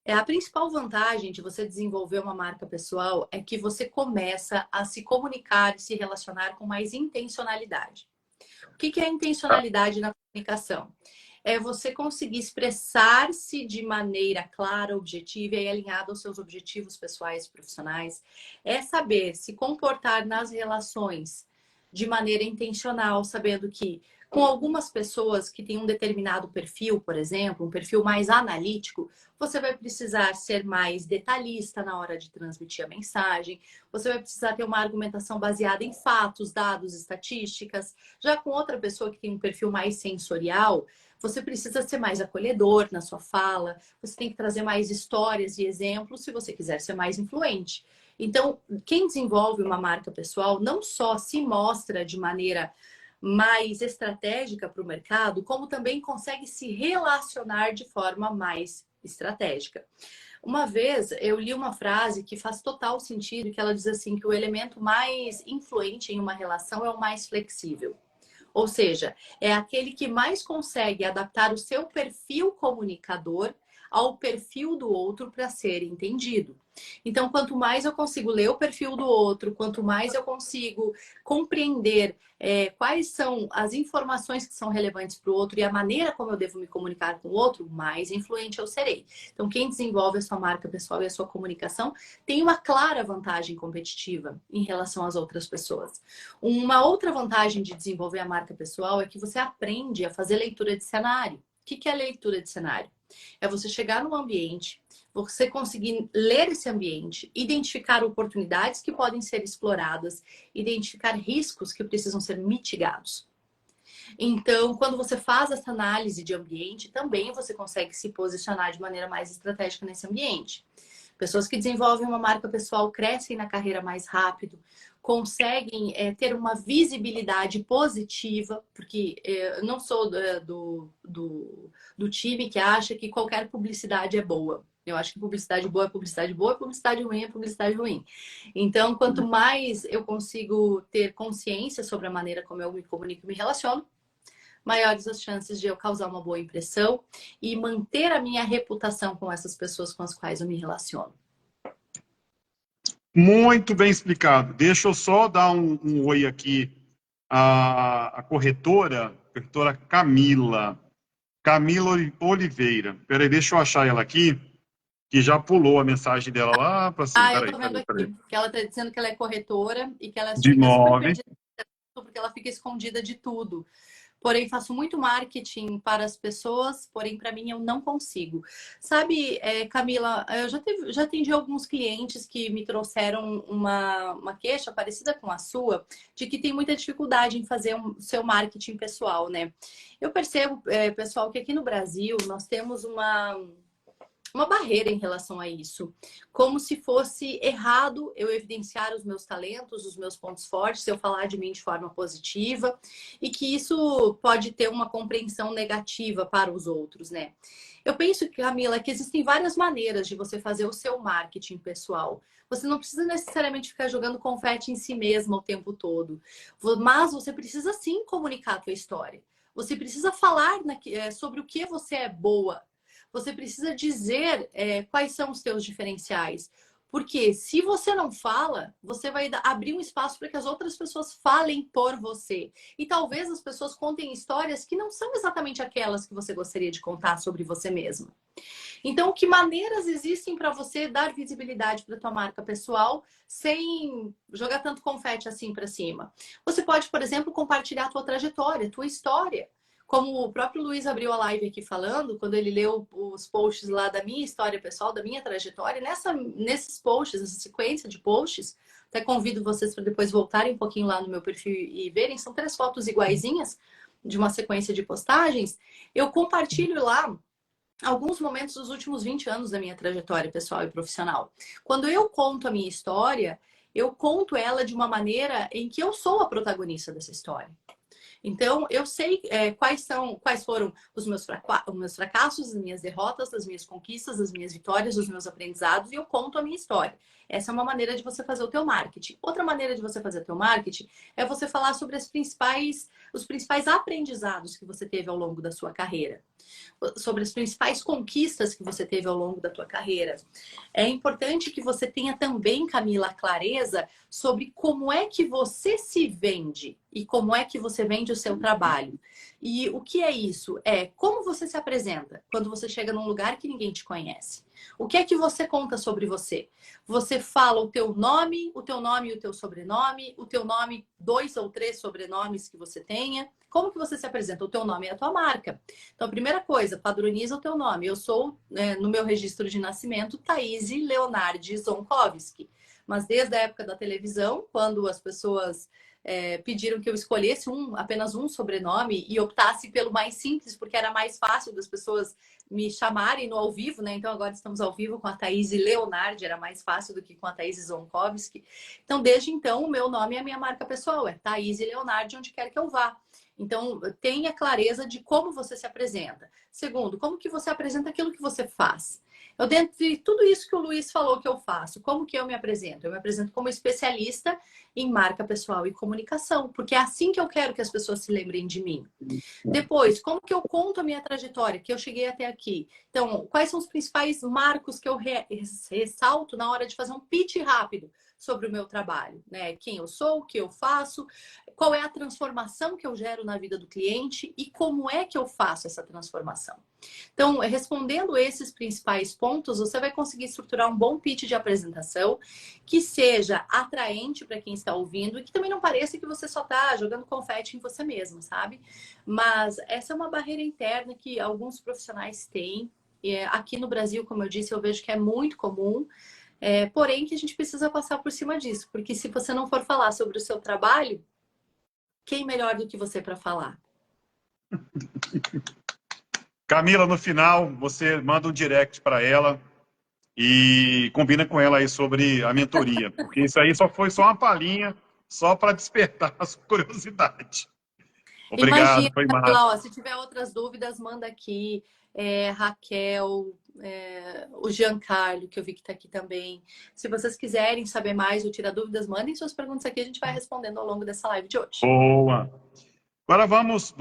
A principal vantagem de você desenvolver uma marca pessoal é que você começa a se comunicar e se relacionar com mais intencionalidade. O que é a intencionalidade na comunicação? É você conseguir expressar-se de maneira clara, objetiva e alinhada aos seus objetivos pessoais e profissionais. É saber se comportar nas relações de maneira intencional, sabendo que com algumas pessoas que têm um determinado perfil, por exemplo, um perfil mais analítico, você vai precisar ser mais detalhista na hora de transmitir a mensagem, você vai precisar ter uma argumentação baseada em fatos, dados, estatísticas. Já com outra pessoa que tem um perfil mais sensorial, você precisa ser mais acolhedor na sua fala, você tem que trazer mais histórias e exemplos se você quiser ser mais influente. Então, quem desenvolve uma marca pessoal não só se mostra de maneira mais estratégica para o mercado, como também consegue se relacionar de forma mais estratégica. Uma vez eu li uma frase que faz total sentido, que ela diz assim que o elemento mais influente em uma relação é o mais flexível. Ou seja, é aquele que mais consegue adaptar o seu perfil comunicador ao perfil do outro para ser entendido. Então, quanto mais eu consigo ler o perfil do outro, quanto mais eu consigo compreender quais são as informações que são relevantes para o outro e a maneira como eu devo me comunicar com o outro, mais influente eu serei. Então, quem desenvolve a sua marca pessoal e a sua comunicação tem uma clara vantagem competitiva em relação às outras pessoas. Uma outra vantagem de desenvolver a marca pessoal é que você aprende a fazer leitura de cenário. O que é leitura de cenário? É você chegar num ambiente, você conseguir ler esse ambiente, identificar oportunidades que podem ser exploradas, identificar riscos que precisam ser mitigados. Então, quando você faz essa análise de ambiente, também você consegue se posicionar de maneira mais estratégica nesse ambiente. Pessoas que desenvolvem uma marca pessoal crescem na carreira mais rápido, conseguem ter uma visibilidade positiva, porque eu não sou do time que acha que qualquer publicidade é boa. Eu acho que publicidade boa é publicidade boa, publicidade ruim é publicidade ruim. Então, quanto mais eu consigo ter consciência sobre a maneira como eu me comunico e me relaciono, maiores as chances de eu causar uma boa impressão e manter a minha reputação com essas pessoas com as quais eu me relaciono.
Muito bem explicado. Deixa eu só dar um oi aqui à corretora Camila. Camila Oliveira. Peraí, deixa eu achar ela aqui, que já pulou a mensagem dela lá para cima.
Ah, eu
Peraí,
tô vendo
peraí, peraí.
aqui que ela tá dizendo que ela é corretora e que ela
De
fica super
imóveis.
perdida porque ela fica escondida de tudo. Porém, faço muito marketing para as pessoas, porém, para mim, eu não consigo. Sabe, Camila, eu já atendi alguns clientes que me trouxeram uma queixa parecida com a sua, de que tem muita dificuldade em fazer seu marketing pessoal, né? Eu percebo, pessoal, que aqui no Brasil nós temos uma barreira em relação a isso. Como se fosse errado eu evidenciar os meus talentos, os meus pontos fortes, eu falar de mim de forma positiva, e que isso pode ter uma compreensão negativa para os outros, né? Eu penso, Camila, que existem várias maneiras de você fazer o seu marketing pessoal. Você não precisa necessariamente ficar jogando confete em si mesma o tempo todo, mas você precisa sim comunicar a tua história. Você precisa falar sobre o que você é boa. Você precisa dizer quais são os seus diferenciais. Porque se você não fala, você vai abrir um espaço para que as outras pessoas falem por você. E talvez as pessoas contem histórias que não são exatamente aquelas que você gostaria de contar sobre você mesma. Então, que maneiras existem para você dar visibilidade para a tua marca pessoal sem jogar tanto confete assim para cima? Você pode, por exemplo, compartilhar a tua trajetória, a tua história. Como o próprio Luiz abriu a live aqui falando, quando ele leu os posts lá da minha história pessoal, da minha trajetória, nesses posts, essa sequência de posts, até convido vocês para depois voltarem um pouquinho lá no meu perfil e verem, são 3 fotos iguaizinhas de uma sequência de postagens. Eu compartilho lá alguns momentos dos últimos 20 anos da minha trajetória pessoal e profissional. Quando eu conto a minha história, eu conto ela de uma maneira em que eu sou a protagonista dessa história. Então, eu sei quais foram os meus fracassos, as minhas derrotas, as minhas conquistas, as minhas vitórias, os meus aprendizados, e eu conto a minha história. Essa é uma maneira de você fazer o teu marketing. Outra maneira de você fazer o teu marketing é você falar sobre os principais aprendizados que você teve ao longo da sua carreira, sobre as principais conquistas que você teve ao longo da tua carreira. É importante que você tenha também, Camila, clareza sobre como é que você se vende e como é que você vende o seu trabalho. E o que é isso? É como você se apresenta quando você chega num lugar que ninguém te conhece. O que é que você conta sobre você? Você fala o teu nome e o teu sobrenome, o teu nome, 2 ou 3 sobrenomes que você tenha. Como que você se apresenta? O teu nome é a tua marca. Então, a primeira coisa, padroniza o teu nome. Eu sou, no meu registro de nascimento, Thaís Leonardi Zonkovski. Mas desde a época da televisão, quando as pessoas pediram que eu escolhesse apenas um sobrenome e optasse pelo mais simples, porque era mais fácil das pessoas me chamarem no ao vivo, né? Então agora estamos ao vivo com a Thaís Leonardi, era mais fácil do que com a Thaís Zonkovski. Então, desde então, o meu nome é a minha marca pessoal, é Thaís Leonardi, onde quer que eu vá. Então, tenha clareza de como você se apresenta. Segundo, como que você apresenta aquilo que você faz. Eu, dentro de tudo isso que o Luiz falou que eu faço, como que eu me apresento? Eu me apresento como especialista em marca pessoal e comunicação, porque é assim que eu quero que as pessoas se lembrem de mim. Depois, como que eu conto a minha trajetória, que eu cheguei até aqui? Então, quais são os principais marcos que eu ressalto na hora de fazer um pitch rápido sobre o meu trabalho, né? Quem eu sou, o que eu faço, qual é a transformação que eu gero na vida do cliente e como é que eu faço essa transformação. Então, respondendo esses principais pontos, você vai conseguir estruturar um bom pitch de apresentação que seja atraente para quem está ouvindo e que também não pareça que você só está jogando confete em você mesmo, sabe? Mas essa é uma barreira interna que alguns profissionais têm. Aqui no Brasil, como eu disse, eu vejo que é muito comum. Porém, que a gente precisa passar por cima disso, porque se você não for falar sobre o seu trabalho, quem melhor do que você para falar?
Camila, no final, você manda um direct para ela e combina com ela aí sobre a mentoria, porque isso aí só foi só uma palhinha, só para despertar a sua curiosidade.
Imagina,
Obrigado, foi massa.
Camila, ó, se tiver outras dúvidas, manda aqui. Raquel, o Giancarlo, que eu vi que está aqui também. Se vocês quiserem saber mais ou tirar dúvidas, mandem suas perguntas aqui, a gente vai respondendo ao longo dessa live de hoje.
Boa. Agora vamos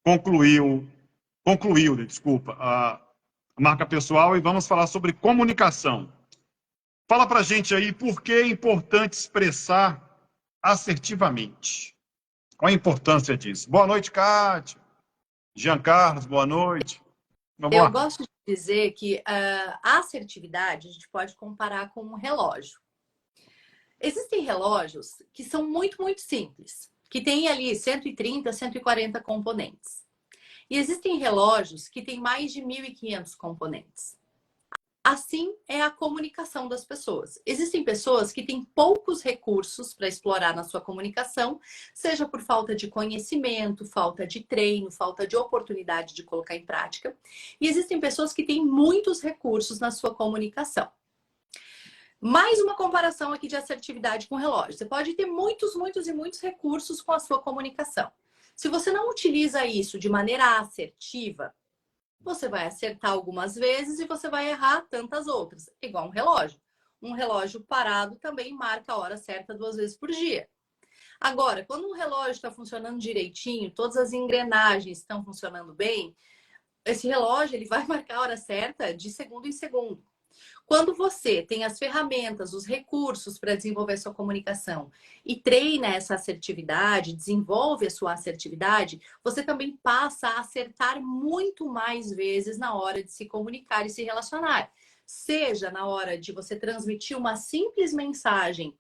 concluir, desculpa, a marca pessoal e vamos falar sobre comunicação. Fala pra gente aí por que é importante expressar assertivamente. Qual a importância disso? Boa noite, Kátia. Jean Carlos, boa noite. Vamos
Eu
lá.
gosto de dizer que a assertividade a gente pode comparar com um relógio. Existem relógios que são muito, muito simples, que têm ali 130, 140 componentes. E existem relógios que têm mais de 1.500 componentes. Assim é a comunicação das pessoas. Existem pessoas que têm poucos recursos para explorar na sua comunicação, seja por falta de conhecimento, falta de treino, falta de oportunidade de colocar em prática. E existem pessoas que têm muitos recursos na sua comunicação. Mais uma comparação aqui de assertividade com relógio. Você pode ter muitos, muitos e muitos recursos com a sua comunicação. Se você não utiliza isso de maneira assertiva, você vai acertar algumas vezes e você vai errar tantas outras. Igual um relógio. Um relógio parado também marca a hora certa 2 vezes por dia. Agora, quando um relógio está funcionando direitinho, todas as engrenagens estão funcionando bem, esse relógio ele vai marcar a hora certa de segundo em segundo. Quando você tem as ferramentas, os recursos para desenvolver sua comunicação e treina essa assertividade, desenvolve a sua assertividade, você também passa a acertar muito mais vezes na hora de se comunicar e se relacionar. Seja na hora de você transmitir uma simples mensagem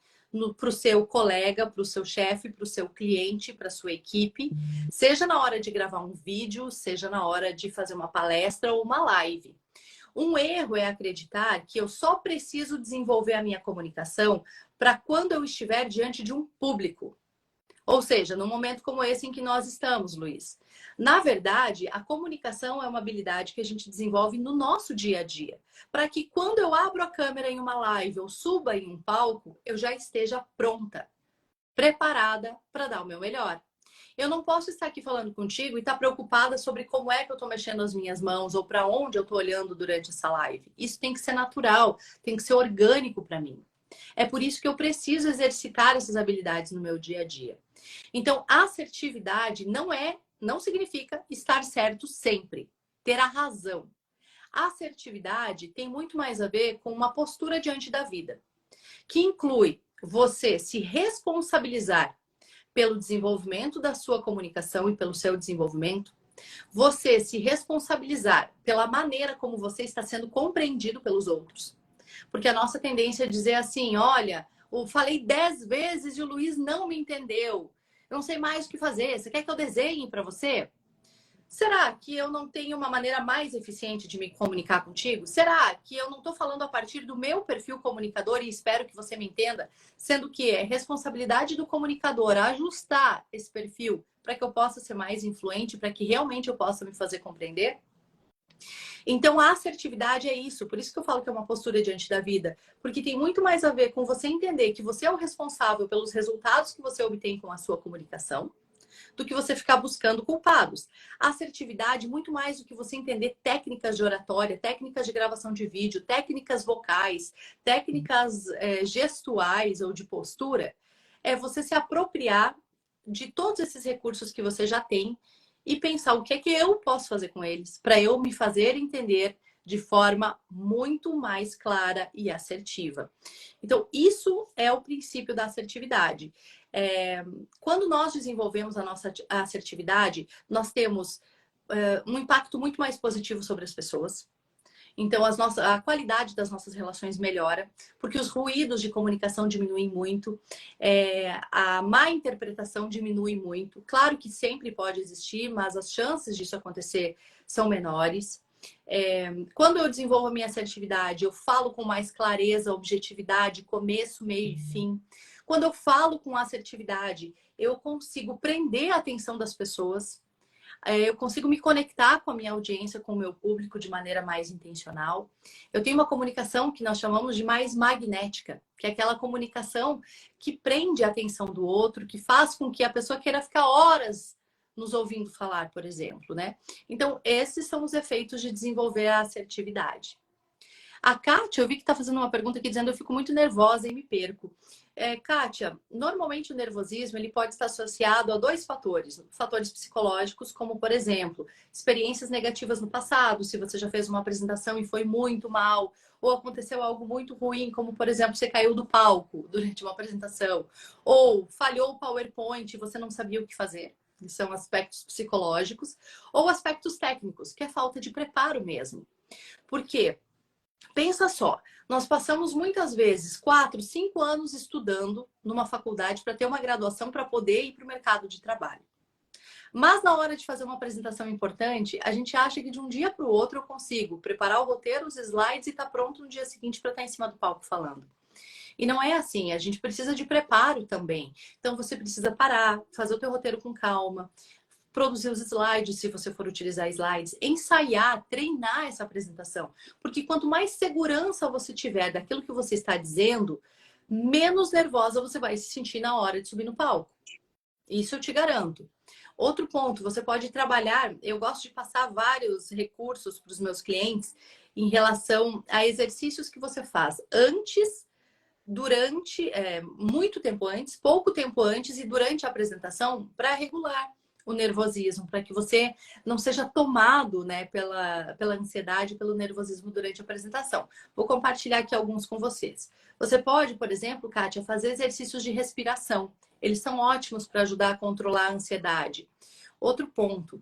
para o seu colega, para o seu chefe, para o seu cliente, para a sua equipe, seja na hora de gravar um vídeo, seja na hora de fazer uma palestra ou uma live. Um erro é acreditar que eu só preciso desenvolver a minha comunicação para quando eu estiver diante de um público. Ou seja, num momento como esse em que nós estamos, Luiz. Na verdade, a comunicação é uma habilidade que a gente desenvolve no nosso dia a dia. Para que quando eu abro a câmera em uma live ou suba em um palco, eu já esteja pronta, preparada para dar o meu melhor. Eu não posso estar aqui falando contigo e estar preocupada sobre como é que eu estou mexendo as minhas mãos ou para onde eu estou olhando durante essa live. Isso tem que ser natural, tem que ser orgânico para mim. É por isso que eu preciso exercitar essas habilidades no meu dia a dia. Então, assertividade não significa estar certo sempre, ter a razão. A assertividade tem muito mais a ver com uma postura diante da vida, que inclui você se responsabilizar pelo desenvolvimento da sua comunicação e pelo seu desenvolvimento, você se responsabilizar pela maneira como você está sendo compreendido pelos outros. Porque a nossa tendência é dizer assim, olha, eu falei 10 vezes e o Luiz não me entendeu. Eu não sei mais o que fazer. Você quer que eu desenhe para você? Será que eu não tenho uma maneira mais eficiente de me comunicar contigo? Será que eu não estou falando a partir do meu perfil comunicador e espero que você me entenda? Sendo que é responsabilidade do comunicador ajustar esse perfil para que eu possa ser mais influente, para que realmente eu possa me fazer compreender? Então, a assertividade é isso. Por isso que eu falo que é uma postura diante da vida. Porque tem muito mais a ver com você entender que você é o responsável pelos resultados que você obtém com a sua comunicação, do que você ficar buscando culpados. A assertividade, muito mais do que você entender técnicas de oratória, técnicas de gravação de vídeo, técnicas vocais, técnicas gestuais ou de postura, é você se apropriar de todos esses recursos que você já tem e pensar o que é que eu posso fazer com eles para eu me fazer entender de forma muito mais clara e assertiva. Então, isso é o princípio da assertividade. Quando nós desenvolvemos a nossa assertividade, nós temos um impacto muito mais positivo sobre as pessoas. Então, a qualidade das nossas relações melhora, porque os ruídos de comunicação diminuem muito, a má interpretação diminui muito. Claro que sempre pode existir, mas as chances disso acontecer são menores. Quando eu desenvolvo a minha assertividade, eu falo com mais clareza, objetividade, começo, meio e fim. Quando eu falo com assertividade, eu consigo prender a atenção das pessoas. Eu consigo me conectar com a minha audiência, com o meu público de maneira mais intencional. Eu tenho uma comunicação que nós chamamos de mais magnética, que é aquela comunicação que prende a atenção do outro, que faz com que a pessoa queira ficar horas nos ouvindo falar, por exemplo, né? Então, esses são os efeitos de desenvolver a assertividade. A Kátia, eu vi que está fazendo uma pergunta aqui dizendo eu fico muito nervosa e me perco. Kátia, normalmente o nervosismo ele pode estar associado a dois fatores. Fatores psicológicos, como, por exemplo, experiências negativas no passado, se você já fez uma apresentação e foi muito mal, ou aconteceu algo muito ruim, como, por exemplo, você caiu do palco durante uma apresentação, ou falhou o PowerPoint e você não sabia o que fazer. São aspectos psicológicos, ou aspectos técnicos, que é falta de preparo mesmo. Por quê? Pensa só, nós passamos muitas vezes 4, 5 anos estudando numa faculdade para ter uma graduação para poder ir para o mercado de trabalho. Mas na hora de fazer uma apresentação importante, a gente acha que de um dia para o outro eu consigo preparar o roteiro, os slides e estar pronto no dia seguinte para estar em cima do palco falando. E não é assim, a gente precisa de preparo também. Então você precisa parar, fazer o teu roteiro com calma, produzir os slides, se você for utilizar slides, ensaiar, treinar essa apresentação. Porque quanto mais segurança você tiver daquilo que você está dizendo, menos nervosa você vai se sentir na hora de subir no palco. Isso eu te garanto. Outro ponto, você pode trabalhar, eu gosto de passar vários recursos para os meus clientes em relação a exercícios que você faz antes, durante, muito tempo antes, pouco tempo antes e durante a apresentação para regular o nervosismo, para que você não seja tomado, né, pela ansiedade, pelo nervosismo durante a apresentação. Vou compartilhar aqui alguns com vocês. Você pode, por exemplo, Kátia, fazer exercícios de respiração. Eles são ótimos para ajudar a controlar a ansiedade. Outro ponto,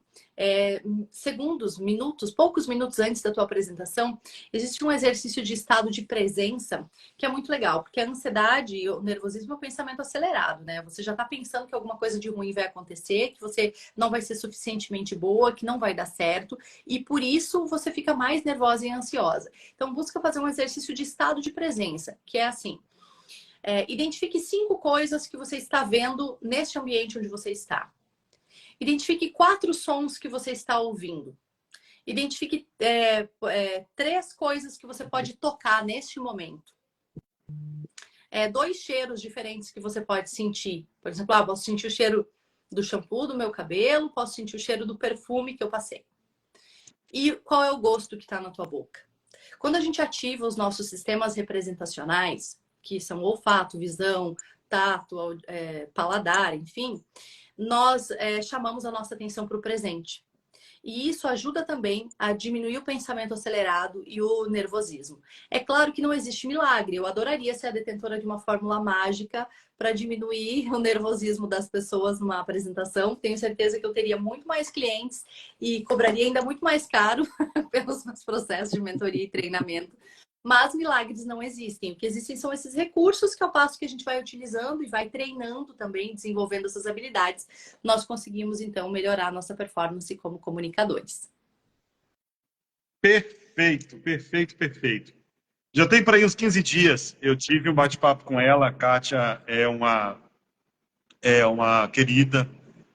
segundos, minutos, poucos minutos antes da tua apresentação, existe um exercício de estado de presença que é muito legal, porque a ansiedade e o nervosismo é um pensamento acelerado, né? Você já está pensando que alguma coisa de ruim vai acontecer, que você não vai ser suficientemente boa, que não vai dar certo, e por isso você fica mais nervosa e ansiosa. Então, busca fazer um exercício de estado de presença, que é assim. Identifique 5 coisas que você está vendo neste ambiente onde você está. Identifique 4 sons que você está ouvindo. Identifique 3 coisas que você pode tocar neste momento. 2 cheiros diferentes que você pode sentir. Por exemplo, posso sentir o cheiro do shampoo do meu cabelo, posso sentir o cheiro do perfume que eu passei. E qual é o gosto que está na tua boca? Quando a gente ativa os nossos sistemas representacionais, que são olfato, visão, tato, paladar, enfim, nós chamamos a nossa atenção para o presente. E isso ajuda também a diminuir o pensamento acelerado e o nervosismo. É claro que não existe milagre. Eu adoraria ser a detentora de uma fórmula mágica para diminuir o nervosismo das pessoas numa apresentação. Tenho certeza que eu teria muito mais clientes e cobraria ainda muito mais caro pelos meus processos de mentoria e treinamento. Mas milagres não existem. O que existem são esses recursos que eu passo que a gente vai utilizando e vai treinando também, desenvolvendo essas habilidades. Nós conseguimos, então, melhorar a nossa performance como comunicadores.
Perfeito, perfeito, perfeito. Já tem por aí uns 15 dias, eu tive um bate-papo com ela. A Kátia é uma querida.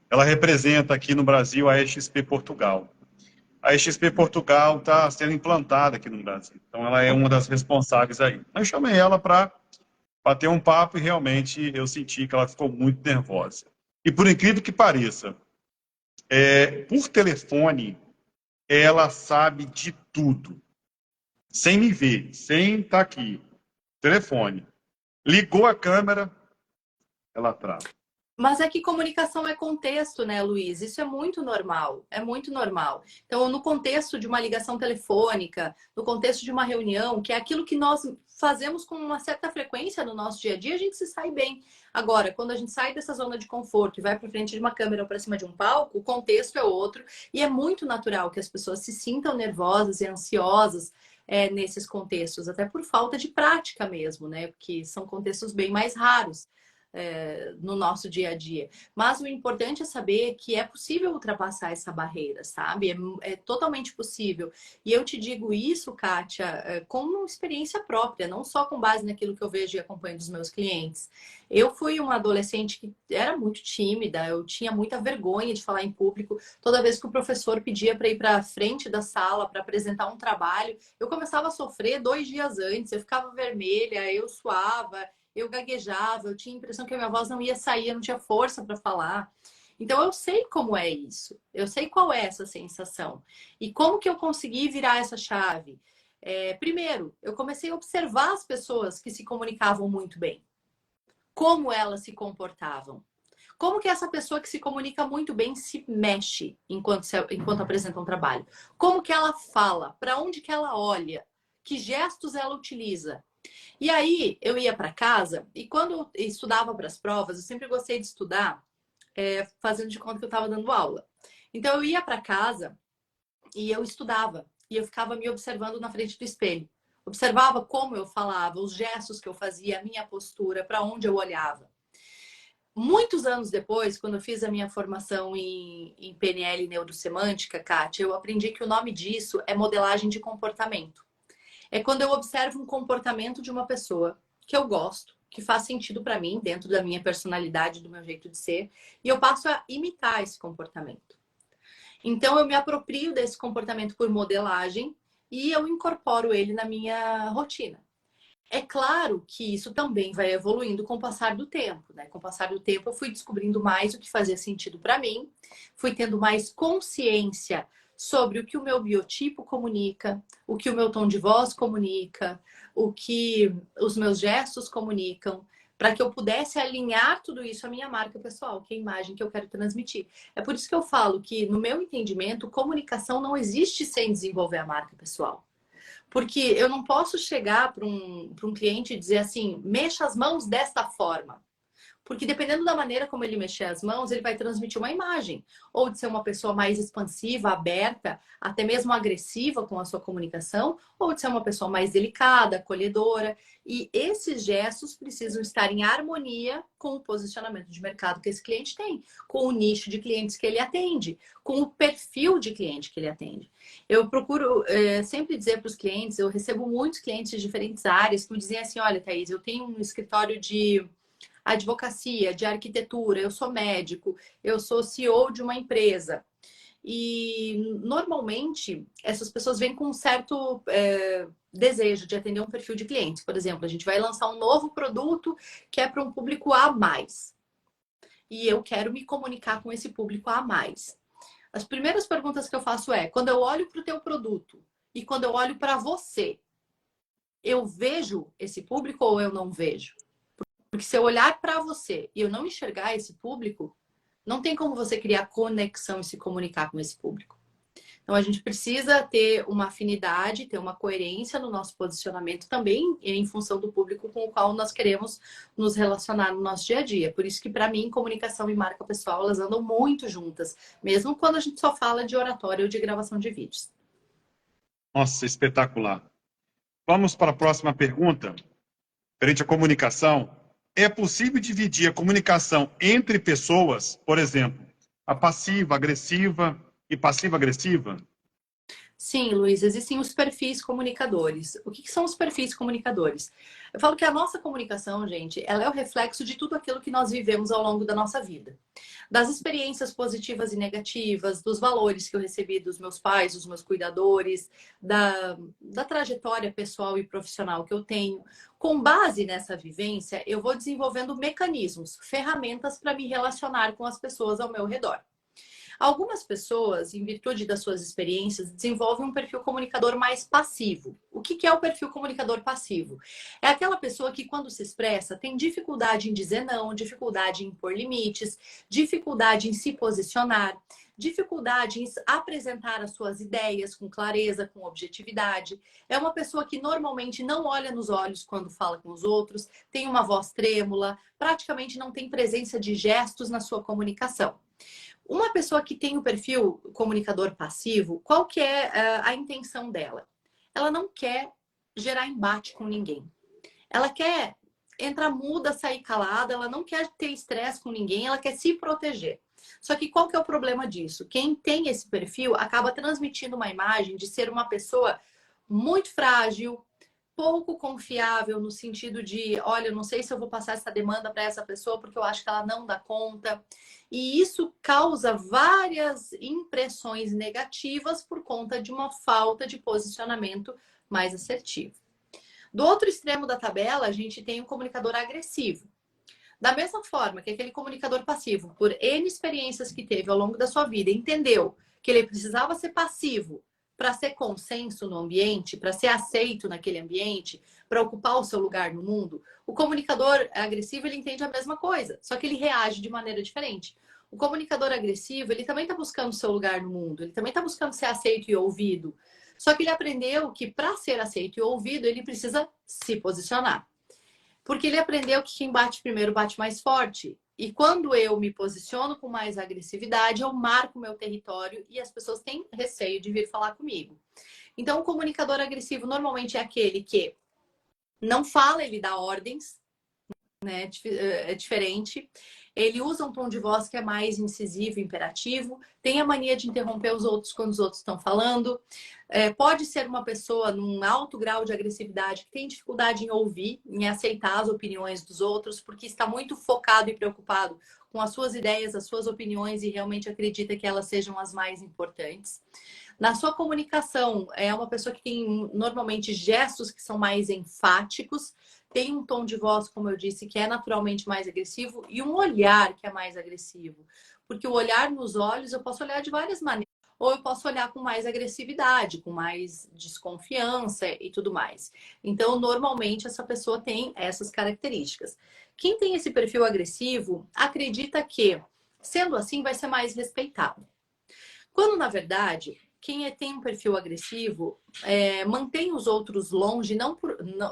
Ela representa aqui no Brasil a EXP Portugal. A EXP Portugal está sendo implantada aqui no Brasil. Então, ela é uma das responsáveis aí. Eu chamei ela para bater um papo e realmente eu senti que ela ficou muito nervosa. E por incrível que pareça, por telefone, ela sabe de tudo. Sem me ver, sem estar aqui. Telefone. Ligou a câmera, ela trava.
Mas é que comunicação é contexto, né, Luiz? Isso é muito normal, é muito normal. Então, no contexto de uma ligação telefônica, no contexto de uma reunião, que é aquilo que nós fazemos com uma certa frequência no nosso dia a dia, a gente se sai bem. Agora, quando a gente sai dessa zona de conforto e vai para frente de uma câmera ou para cima de um palco, o contexto é outro e é muito natural que as pessoas se sintam nervosas e ansiosas nesses contextos, até por falta de prática mesmo, né? Porque são contextos bem mais raros. no nosso dia a dia. Mas o importante é saber que é possível ultrapassar essa barreira, sabe? É totalmente possível. E eu te digo isso, Kátia, com experiência própria, não só com base naquilo que eu vejo e acompanho dos meus clientes. Eu fui uma adolescente que era muito tímida, eu tinha muita vergonha de falar em público. Toda vez que o professor pedia para ir para a frente da sala para apresentar um trabalho, eu começava a sofrer 2 dias antes, eu ficava vermelha, eu suava, eu gaguejava, eu tinha a impressão que a minha voz não ia sair, eu não tinha força para falar. Então eu sei como é isso, eu sei qual é essa sensação. E como que eu consegui virar essa chave? Primeiro, eu comecei a observar as pessoas que se comunicavam muito bem. Como elas se comportavam. Como que essa pessoa que se comunica muito bem se mexe enquanto apresenta um trabalho? Como que ela fala? Para onde que ela olha? Que gestos ela utiliza? E aí eu ia para casa e quando eu estudava para as provas, eu sempre gostei de estudar fazendo de conta que eu estava dando aula. Então eu ia para casa e eu estudava e eu ficava me observando na frente do espelho. Observava como eu falava, os gestos que eu fazia, a minha postura, para onde eu olhava. Muitos anos depois, quando eu fiz a minha formação em PNL e Neurosemântica, Kátia, eu aprendi que o nome disso é modelagem de comportamento. É quando eu observo um comportamento de uma pessoa que eu gosto, que faz sentido para mim, dentro da minha personalidade, do meu jeito de ser, e eu passo a imitar esse comportamento. Então, eu me aproprio desse comportamento por modelagem e eu incorporo ele na minha rotina. É claro que isso também vai evoluindo com o passar do tempo, né? Com o passar do tempo, eu fui descobrindo mais o que fazia sentido para mim, fui tendo mais consciência sobre o que o meu biotipo comunica, o que o meu tom de voz comunica, o que os meus gestos comunicam, para que eu pudesse alinhar tudo isso à minha marca pessoal, que é a imagem que eu quero transmitir. É por isso que eu falo que, no meu entendimento, comunicação não existe sem desenvolver a marca pessoal. Porque eu não posso chegar para um cliente e dizer assim, mexa as mãos desta forma. Porque dependendo da maneira como ele mexer as mãos, ele vai transmitir uma imagem. Ou de ser uma pessoa mais expansiva, aberta, até mesmo agressiva com a sua comunicação, ou de ser uma pessoa mais delicada, acolhedora. E esses gestos precisam estar em harmonia com o posicionamento de mercado que esse cliente tem, com o nicho de clientes que ele atende, com o perfil de cliente que ele atende. Eu procuro sempre dizer para os clientes, eu recebo muitos clientes de diferentes áreas que me dizem assim, olha, Thaís, eu tenho um escritório de advocacia, de arquitetura, eu sou médico, eu sou CEO de uma empresa. E normalmente essas pessoas vêm com um certo desejo de atender um perfil de clientes. Por exemplo, a gente vai lançar um novo produto que é para um público A mais. E eu quero me comunicar com esse público A mais. As primeiras perguntas que eu faço é: quando eu olho para o teu produto e quando eu olho para você, eu vejo esse público ou eu não vejo? Porque se eu olhar para você e eu não enxergar esse público, não tem como você criar conexão e se comunicar com esse público. Então a gente precisa ter uma afinidade, ter uma coerência no nosso posicionamento também em função do público com o qual nós queremos nos relacionar no nosso dia a dia. Por isso que para mim comunicação e marca pessoal elas andam muito juntas, mesmo quando a gente só fala de oratória ou de gravação de vídeos.
Nossa, espetacular. Vamos para a próxima pergunta. Frente à comunicação, é possível dividir a comunicação entre pessoas, por exemplo, a passiva, agressiva e passiva-agressiva?
Sim, Luiz, existem os perfis comunicadores. O que são os perfis comunicadores? Eu falo que a nossa comunicação, gente, ela é o reflexo de tudo aquilo que nós vivemos ao longo da nossa vida. Das experiências positivas e negativas, dos valores que eu recebi dos meus pais, dos meus cuidadores, da trajetória pessoal e profissional que eu tenho. Com base nessa vivência, eu vou desenvolvendo mecanismos, ferramentas para me relacionar com as pessoas ao meu redor. Algumas pessoas, em virtude das suas experiências, desenvolvem um perfil comunicador mais passivo. O que é o perfil comunicador passivo? É aquela pessoa que, quando se expressa, tem dificuldade em dizer não, dificuldade em impor limites, dificuldade em se posicionar, dificuldade em apresentar as suas ideias com clareza, com objetividade. É uma pessoa que normalmente não olha nos olhos quando fala com os outros, tem uma voz trêmula, praticamente não tem presença de gestos na sua comunicação. Uma pessoa que tem o perfil comunicador passivo, qual que é a intenção dela? Ela não quer gerar embate com ninguém. Ela quer entra muda, sair calada, ela não quer ter estresse com ninguém, ela quer se proteger. Só que qual que é o problema disso? Quem tem esse perfil acaba transmitindo uma imagem de ser uma pessoa muito frágil, pouco confiável no sentido de, olha, eu não sei se eu vou passar essa demanda para essa pessoa porque eu acho que ela não dá conta. E isso causa várias impressões negativas por conta de uma falta de posicionamento mais assertivo. Do outro extremo da tabela, a gente tem um comunicador agressivo. Da mesma forma que aquele comunicador passivo, por N experiências que teve ao longo da sua vida, entendeu que ele precisava ser passivo para ser consenso no ambiente, para ser aceito naquele ambiente, para ocupar o seu lugar no mundo, o comunicador agressivo ele entende a mesma coisa, só que ele reage de maneira diferente. O comunicador agressivo, ele também está buscando o seu lugar no mundo, ele também está buscando ser aceito e ouvido. Só que ele aprendeu que para ser aceito e ouvido, ele precisa se posicionar. Porque ele aprendeu que quem bate primeiro bate mais forte. E quando eu me posiciono com mais agressividade, eu marco meu território e as pessoas têm receio de vir falar comigo. Então, o comunicador agressivo normalmente é aquele que não fala, ele dá ordens, né? É diferente. Ele usa um tom de voz que é mais incisivo, imperativo, tem a mania de interromper os outros quando os outros estão falando. Pode ser uma pessoa num alto grau de agressividade que tem dificuldade em ouvir, em aceitar as opiniões dos outros, porque está muito focado e preocupado com as suas ideias, as suas opiniões e realmente acredita que elas sejam as mais importantes. Na sua comunicação, é uma pessoa que tem normalmente gestos que são mais enfáticos, tem um tom de voz, como eu disse, que é naturalmente mais agressivo e um olhar que é mais agressivo. Porque o olhar nos olhos eu posso olhar de várias maneiras. Ou eu posso olhar com mais agressividade, com mais desconfiança e tudo mais. Então, normalmente, essa pessoa tem essas características. Quem tem esse perfil agressivo acredita que, sendo assim, vai ser mais respeitado. Quando, na verdade, quem tem um perfil agressivo mantém os outros longe,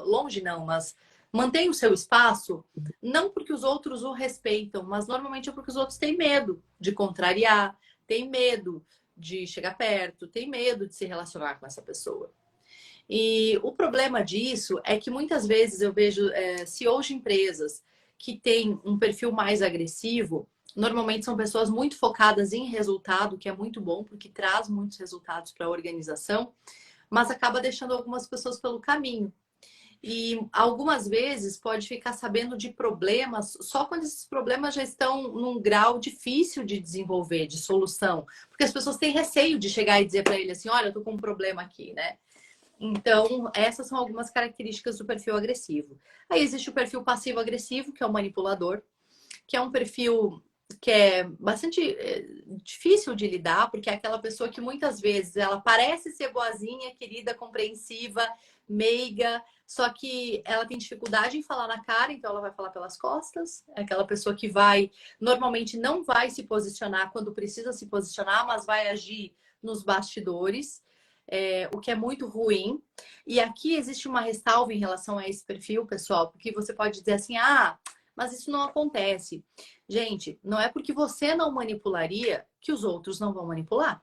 longe não, mas mantém o seu espaço, não porque os outros o respeitam, mas normalmente é porque os outros têm medo de contrariar, têm medo de chegar perto, têm medo de se relacionar com essa pessoa. E o problema disso é que muitas vezes eu vejo CEOs de empresas que têm um perfil mais agressivo, normalmente são pessoas muito focadas em resultado, que é muito bom, porque traz muitos resultados para a organização, mas acaba deixando algumas pessoas pelo caminho. E algumas vezes pode ficar sabendo de problemas só quando esses problemas já estão num grau difícil de desenvolver, de solução. Porque as pessoas têm receio de chegar e dizer para ele assim, olha, eu tô com um problema aqui, né? Então, essas são algumas características do perfil agressivo. Aí existe o perfil passivo-agressivo, que é o manipulador, que é um perfil que é bastante difícil de lidar, porque é aquela pessoa que muitas vezes ela parece ser boazinha, querida, compreensiva, meiga, só que ela tem dificuldade em falar na cara, então ela vai falar pelas costas. É aquela pessoa que normalmente não vai se posicionar quando precisa se posicionar, mas vai agir nos bastidores. O que é muito ruim. E aqui existe uma ressalva em relação a esse perfil, pessoal, porque você pode dizer assim, mas isso não acontece. Gente, não é porque você não manipularia que os outros não vão manipular.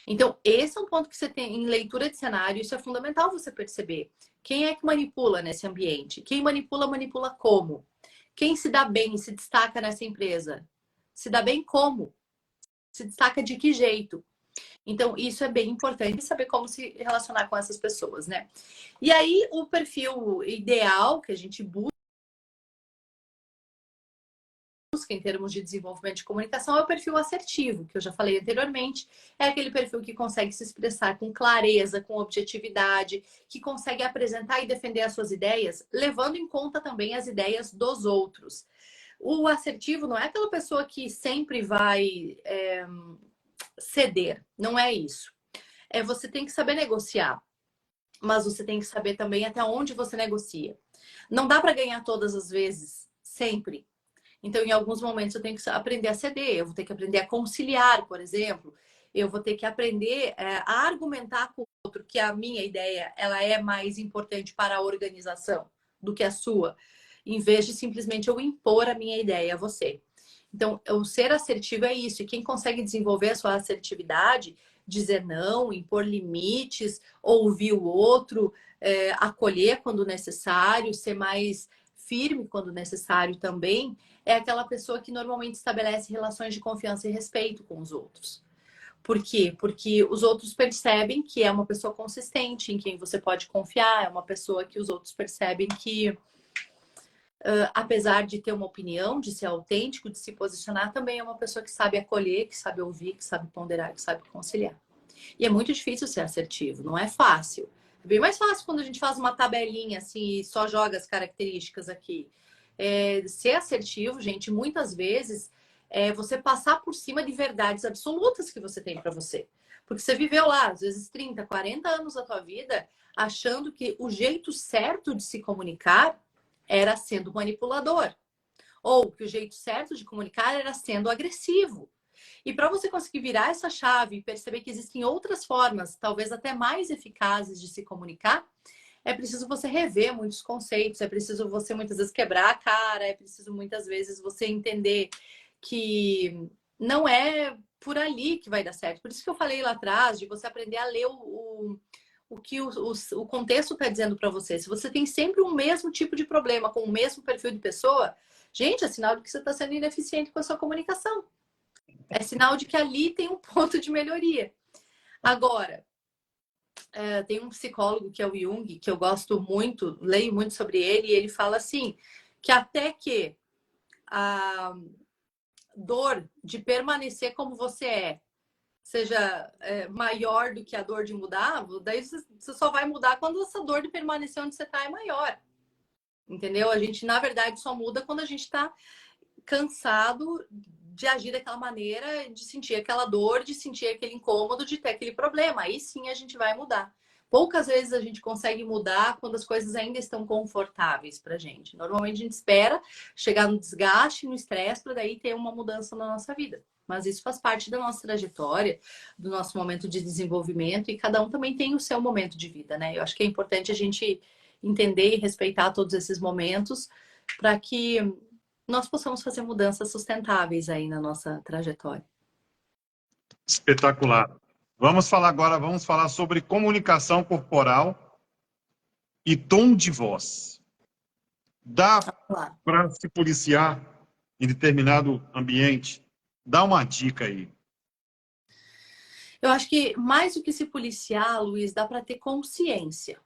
Então, esse é um ponto que você tem em leitura de cenário, isso é fundamental você perceber. Quem é que manipula nesse ambiente? Quem manipula, manipula como? Quem se dá bem, se destaca nessa empresa? Se dá bem como? Se destaca de que jeito? Então, isso é bem importante saber como se relacionar com essas pessoas, né? E aí, o perfil ideal que a gente busca em termos de desenvolvimento de comunicação é o perfil assertivo, que eu já falei anteriormente. É aquele perfil que consegue se expressar com clareza, com objetividade, que consegue apresentar e defender as suas ideias, levando em conta também as ideias dos outros. O assertivo não é aquela pessoa que sempre vai ceder, não é isso. Você tem que saber negociar, mas você tem que saber também até onde você negocia. Não dá para ganhar todas as vezes, sempre. Então, em alguns momentos, eu tenho que aprender a ceder, eu vou ter que aprender a conciliar, por exemplo. Eu vou ter que aprender a argumentar com o outro que a minha ideia ela é mais importante para a organização do que a sua, em vez de simplesmente eu impor a minha ideia a você. Então, o ser assertivo é isso. E quem consegue desenvolver a sua assertividade, dizer não, impor limites, ouvir o outro, acolher quando necessário, ser mais firme quando necessário também é aquela pessoa que normalmente estabelece relações de confiança e respeito com os outros. Por quê? Porque os outros percebem que é uma pessoa consistente, em quem você pode confiar, é uma pessoa que os outros percebem que, apesar de ter uma opinião, de ser autêntico, de se posicionar, também é uma pessoa que sabe acolher, que sabe ouvir, que sabe ponderar, que sabe conciliar. E é muito difícil ser assertivo, não é fácil. É bem mais fácil quando a gente faz uma tabelinha assim e só joga as características aqui. Ser assertivo, gente, muitas vezes é você passar por cima de verdades absolutas que você tem para você. Porque você viveu lá, às vezes 30, 40 anos da tua vida, achando que o jeito certo de se comunicar era sendo manipulador. Ou que o jeito certo de comunicar era sendo agressivo. E para você conseguir virar essa chave e perceber que existem outras formas, talvez até mais eficazes de se comunicar, é preciso você rever muitos conceitos, é preciso você muitas vezes quebrar a cara, é preciso muitas vezes você entender que não é por ali que vai dar certo. Por isso que eu falei lá atrás de você aprender a ler o que o contexto está dizendo para você. Se você tem sempre o mesmo tipo de problema com o mesmo perfil de pessoa, gente, é sinal de que você está sendo ineficiente com a sua comunicação. É sinal de que ali tem um ponto de melhoria. Agora, tem um psicólogo que é o Jung, que eu gosto muito, leio muito sobre ele, e ele fala assim, que até que a dor de permanecer como você seja maior do que a dor de mudar, daí você só vai mudar quando essa dor de permanecer onde você está é maior. Entendeu? A gente, na verdade, só muda quando a gente está cansado de agir daquela maneira, de sentir aquela dor, de sentir aquele incômodo, de ter aquele problema. Aí sim a gente vai mudar. Poucas vezes a gente consegue mudar quando as coisas ainda estão confortáveis pra gente. Normalmente a gente espera chegar no desgaste, no estresse, para daí ter uma mudança na nossa vida. Mas isso faz parte da nossa trajetória, do nosso momento de desenvolvimento, e cada um também tem o seu momento de vida, né? Eu acho que é importante a gente entender e respeitar todos esses momentos para que nós possamos fazer mudanças sustentáveis aí na nossa trajetória.
Espetacular. Vamos falar sobre comunicação corporal e tom de voz. Dá
Claro.
para se policiar em determinado ambiente? Dá uma dica aí.
Eu acho que mais do que se policiar, Luiz, dá para ter consciência.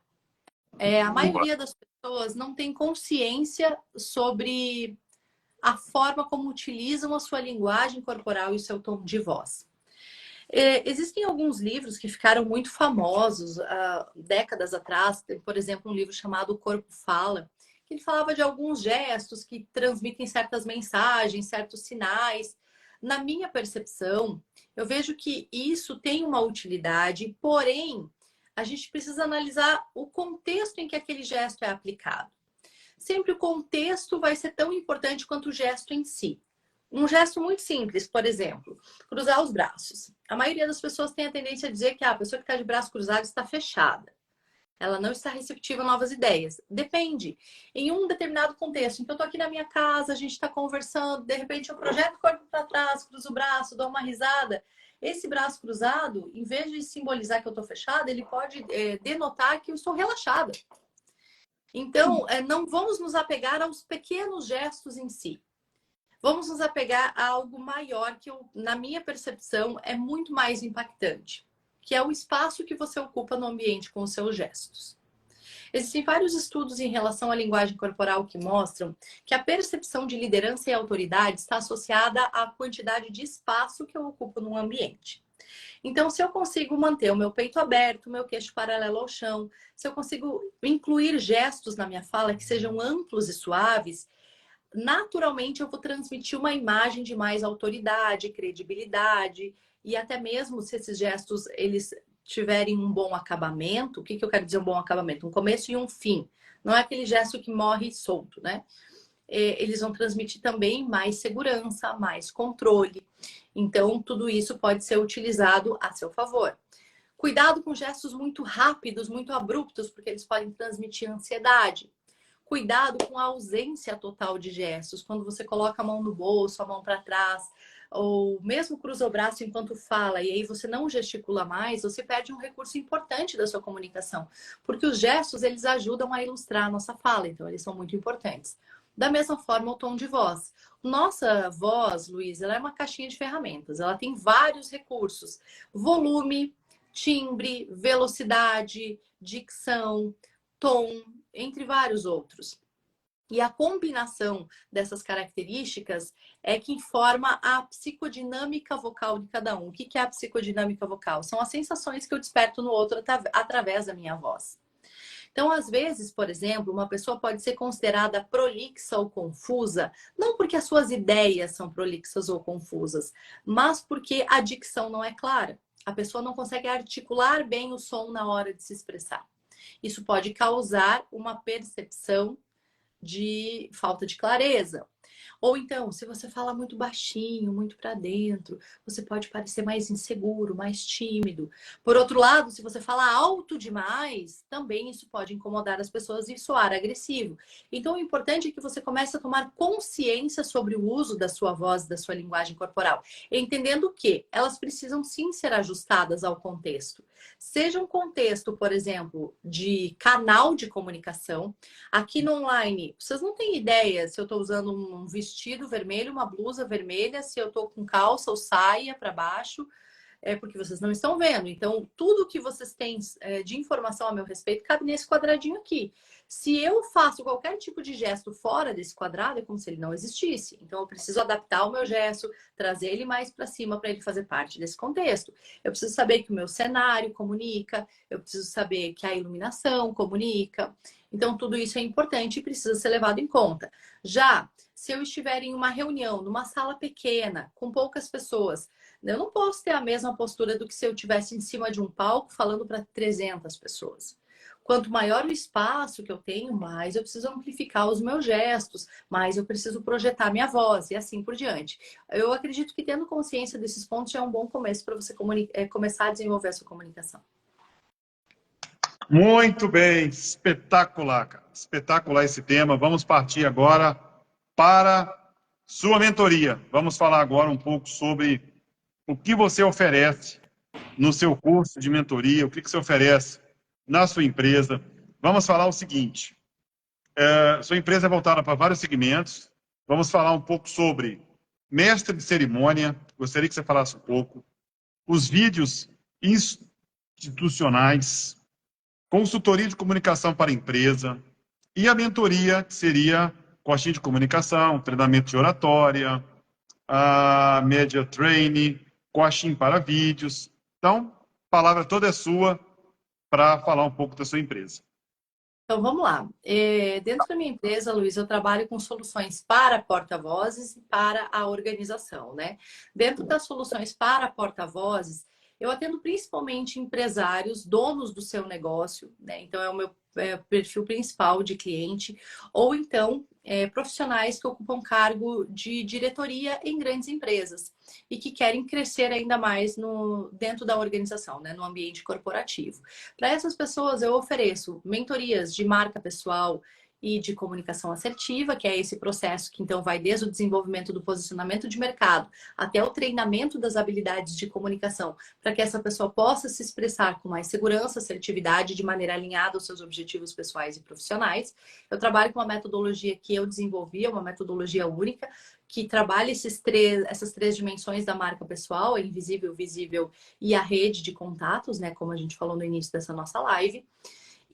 A
Boa.
maioria das pessoas não tem consciência sobre a forma como utilizam a sua linguagem corporal e o seu tom de voz. Existem alguns livros que ficaram muito famosos décadas atrás, por exemplo, um livro chamado O Corpo Fala, que ele falava de alguns gestos que transmitem certas mensagens, certos sinais. Na minha percepção, eu vejo que isso tem uma utilidade, porém, a gente precisa analisar o contexto em que aquele gesto é aplicado. Sempre o contexto vai ser tão importante quanto o gesto em si. Um gesto muito simples, por exemplo, cruzar os braços. A maioria das pessoas tem a tendência a dizer que a pessoa que está de braço cruzado está fechada. Ela não está receptiva a novas ideias. Depende. Em um determinado contexto. Então, eu estou aqui na minha casa, a gente está conversando, de repente eu projeto o corpo para trás, cruzo o braço, dou uma risada. Esse braço cruzado, em vez de simbolizar que eu estou fechada, ele pode denotar que eu estou relaxada. Então, não vamos nos apegar aos pequenos gestos em si. Vamos nos apegar a algo maior que, na minha percepção, é muito mais impactante, que é o espaço que você ocupa no ambiente com os seus gestos. Existem vários estudos em relação à linguagem corporal que mostram que a percepção de liderança e autoridade está associada à quantidade de espaço que eu ocupo num ambiente. Então, se eu consigo manter o meu peito aberto, o meu queixo paralelo ao chão, se eu consigo incluir gestos na minha fala que sejam amplos e suaves, naturalmente eu vou transmitir uma imagem de mais autoridade, credibilidade, e até mesmo se esses gestos eles tiverem um bom acabamento. O que eu quero dizer um bom acabamento? Um começo e um fim. Não é aquele gesto que morre solto, né? Eles vão transmitir também mais segurança, mais controle. Então, tudo isso pode ser utilizado a seu favor. Cuidado com gestos muito rápidos, muito abruptos, porque eles podem transmitir ansiedade. Cuidado com a ausência total de gestos. Quando você coloca a mão no bolso, a mão para trás, ou mesmo cruza o braço enquanto fala, e aí você não gesticula mais, você perde um recurso importante da sua comunicação. Porque os gestos, eles ajudam a ilustrar a nossa fala, então eles são muito importantes. Da mesma forma, o tom de voz. Nossa voz, Luiz, ela é uma caixinha de ferramentas. Ela tem vários recursos. Volume, timbre, velocidade, dicção, tom, entre vários outros. E a combinação dessas características é que informa a psicodinâmica vocal de cada um. O que é a psicodinâmica vocal? São as sensações que eu desperto no outro através da minha voz. Então, às vezes, por exemplo, uma pessoa pode ser considerada prolixa ou confusa, não porque as suas ideias são prolixas ou confusas, mas porque a dicção não é clara. A pessoa não consegue articular bem o som na hora de se expressar. Isso pode causar uma percepção de falta de clareza. Ou então, se você fala muito baixinho, muito para dentro, você pode parecer mais inseguro, mais tímido. Por outro lado, se você fala alto demais, também isso pode incomodar as pessoas e soar agressivo. Então, o importante é que você comece a tomar consciência sobre o uso da sua voz, da sua linguagem corporal, entendendo que elas precisam sim ser ajustadas ao contexto. Seja um contexto, por exemplo, de canal de comunicação. Aqui no online, vocês não têm ideia se eu estou usando um vestido vermelho, uma blusa vermelha, se eu estou com calça ou saia para baixo, porque vocês não estão vendo. Então, tudo que vocês têm de informação a meu respeito cabe nesse quadradinho aqui. Se eu faço qualquer tipo de gesto fora desse quadrado, é como se ele não existisse. Então, eu preciso adaptar o meu gesto, trazer ele mais para cima para ele fazer parte desse contexto. Eu preciso saber que o meu cenário comunica, eu preciso saber que a iluminação comunica. Então, tudo isso é importante e precisa ser levado em conta. Já se eu estiver em uma reunião, numa sala pequena, com poucas pessoas, eu não posso ter a mesma postura do que se eu estivesse em cima de um palco falando para 300 pessoas. Quanto maior o espaço que eu tenho, mais eu preciso amplificar os meus gestos, mais eu preciso projetar minha voz e assim por diante. Eu acredito que tendo consciência desses pontos já é um bom começo para você começar a desenvolver a sua comunicação.
Muito bem, espetacular, cara. Espetacular esse tema. Vamos partir agora para sua mentoria. Vamos falar agora um pouco sobre o que você oferece no seu curso de mentoria, o que você oferece na sua empresa. Vamos falar o seguinte: sua empresa é voltada para vários segmentos. Vamos falar um pouco sobre mestre de cerimônia. Gostaria que você falasse um pouco. Os vídeos institucionais, consultoria de comunicação para a empresa e a mentoria, que seria coaching de comunicação, treinamento de oratória, a media training, coaching para vídeos. Então, a palavra toda é sua para falar um pouco da sua empresa.
Então, vamos lá. Dentro da minha empresa, Luiz, eu trabalho com soluções para porta-vozes e para a organização, né? Dentro das soluções para porta-vozes, eu atendo principalmente empresários, donos do seu negócio, né? Então, é o meu perfil principal de cliente, ou então profissionais que ocupam cargo de diretoria em grandes empresas e que querem crescer ainda mais dentro da organização, né? No ambiente corporativo. Para essas pessoas, eu ofereço mentorias de marca pessoal e de comunicação assertiva, que é esse processo que então vai desde o desenvolvimento do posicionamento de mercado até o treinamento das habilidades de comunicação, para que essa pessoa possa se expressar com mais segurança, assertividade, de maneira alinhada aos seus objetivos pessoais e profissionais. Eu trabalho com uma metodologia que eu desenvolvi, uma metodologia única, que trabalha essas três dimensões da marca pessoal, a invisível, visível e a rede de contatos, né? Como a gente falou no início dessa nossa live.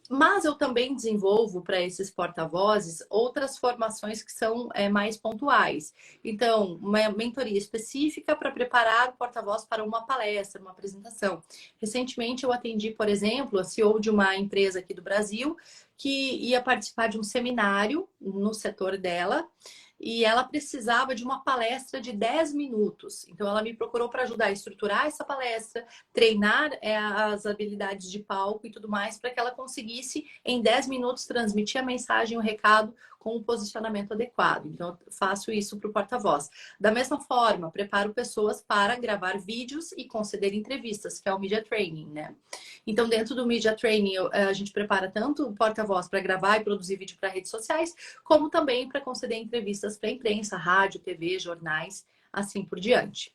Mas eu também desenvolvo para esses porta-vozes outras formações que são mais pontuais. Então, uma mentoria específica para preparar o porta-voz para uma palestra, uma apresentação. Recentemente eu atendi, por exemplo, a CEO de uma empresa aqui do Brasil que ia participar de um seminário no setor dela. E ela precisava de uma palestra de 10 minutos. Então, ela me procurou para ajudar a estruturar essa palestra, treinar as habilidades de palco e tudo mais, para que ela conseguisse, em 10 minutos, transmitir a mensagem, o recado com o posicionamento adequado. Então, eu faço isso para o porta-voz. Da mesma forma, preparo pessoas para gravar vídeos e conceder entrevistas, que é o Media Training, né? Então, dentro do Media Training, a gente prepara tanto o porta-voz para gravar e produzir vídeo para redes sociais, como também para conceder entrevistas para imprensa, rádio, TV, jornais, assim por diante.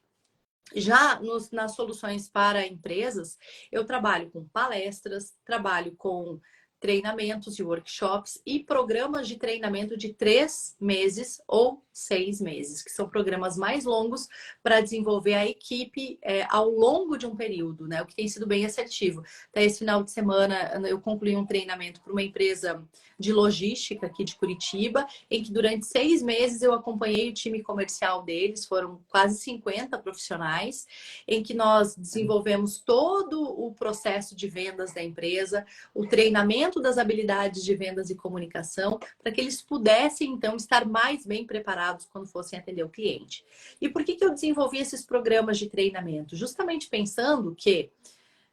Já nas soluções para empresas, eu trabalho com palestras, trabalho com treinamentos e workshops e programas de treinamento de 3 meses ou 6 meses, que são programas mais longos para desenvolver a equipe ao longo de um período, né? O que tem sido bem assertivo. Até esse final de semana eu concluí um treinamento para uma empresa de logística aqui de Curitiba, em que durante 6 meses eu acompanhei o time comercial deles, foram quase 50 profissionais, em que nós desenvolvemos todo o processo de vendas da empresa, o treinamento das habilidades de vendas e comunicação, para que eles pudessem, então, estar mais bem preparados quando fossem atender o cliente. E por que eu desenvolvi esses programas de treinamento? Justamente pensando que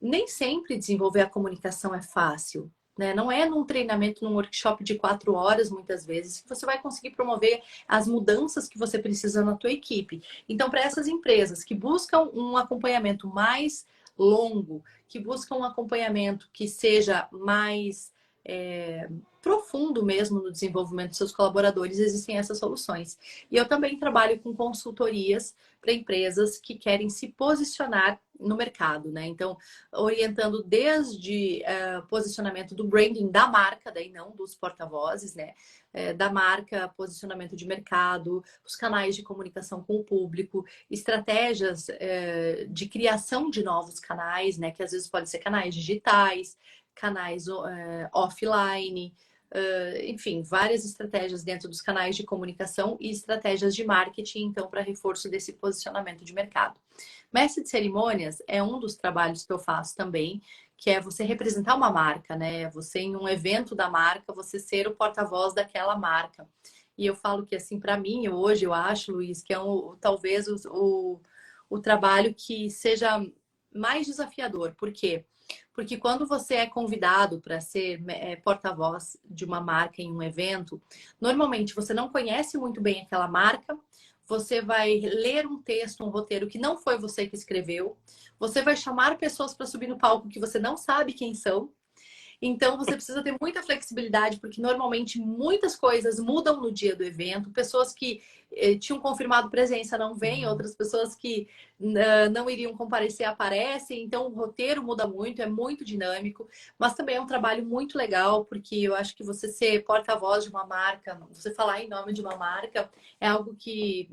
nem sempre desenvolver a comunicação é fácil. Né? Não é num treinamento, num workshop de 4 horas, muitas vezes, que você vai conseguir promover as mudanças que você precisa na tua equipe. Então, para essas empresas que buscam um acompanhamento mais longo, que buscam um acompanhamento que seja mais profundo mesmo no desenvolvimento dos seus colaboradores, existem essas soluções. E eu também trabalho com consultorias para empresas que querem se posicionar no mercado, né? Então, orientando desde posicionamento do branding da marca, daí não dos porta-vozes, né? Da marca, posicionamento de mercado, os canais de comunicação com o público, estratégias de criação de novos canais, né? Que às vezes podem ser canais digitais, canais offline, enfim, várias estratégias dentro dos canais de comunicação e estratégias de marketing, então, para reforço desse posicionamento de mercado. Mestre de cerimônias é um dos trabalhos que eu faço também, que é você representar uma marca, né? Você, em um evento da marca, você ser o porta-voz daquela marca. E eu falo que, assim, para mim, hoje, eu acho, Luiz, que é talvez o trabalho que seja mais desafiador. Por quê? Porque quando você é convidado para ser porta-voz de uma marca em um evento, normalmente você não conhece muito bem aquela marca, você vai ler um texto, um roteiro que não foi você que escreveu, você vai chamar pessoas para subir no palco que você não sabe quem são. Então, você precisa ter muita flexibilidade, porque normalmente muitas coisas mudam no dia do evento. Pessoas que tinham confirmado presença não vêm, outras pessoas que não iriam comparecer aparecem. Então, o roteiro muda muito, é muito dinâmico, mas também é um trabalho muito legal, porque eu acho que você ser porta-voz de uma marca, você falar em nome de uma marca, é algo que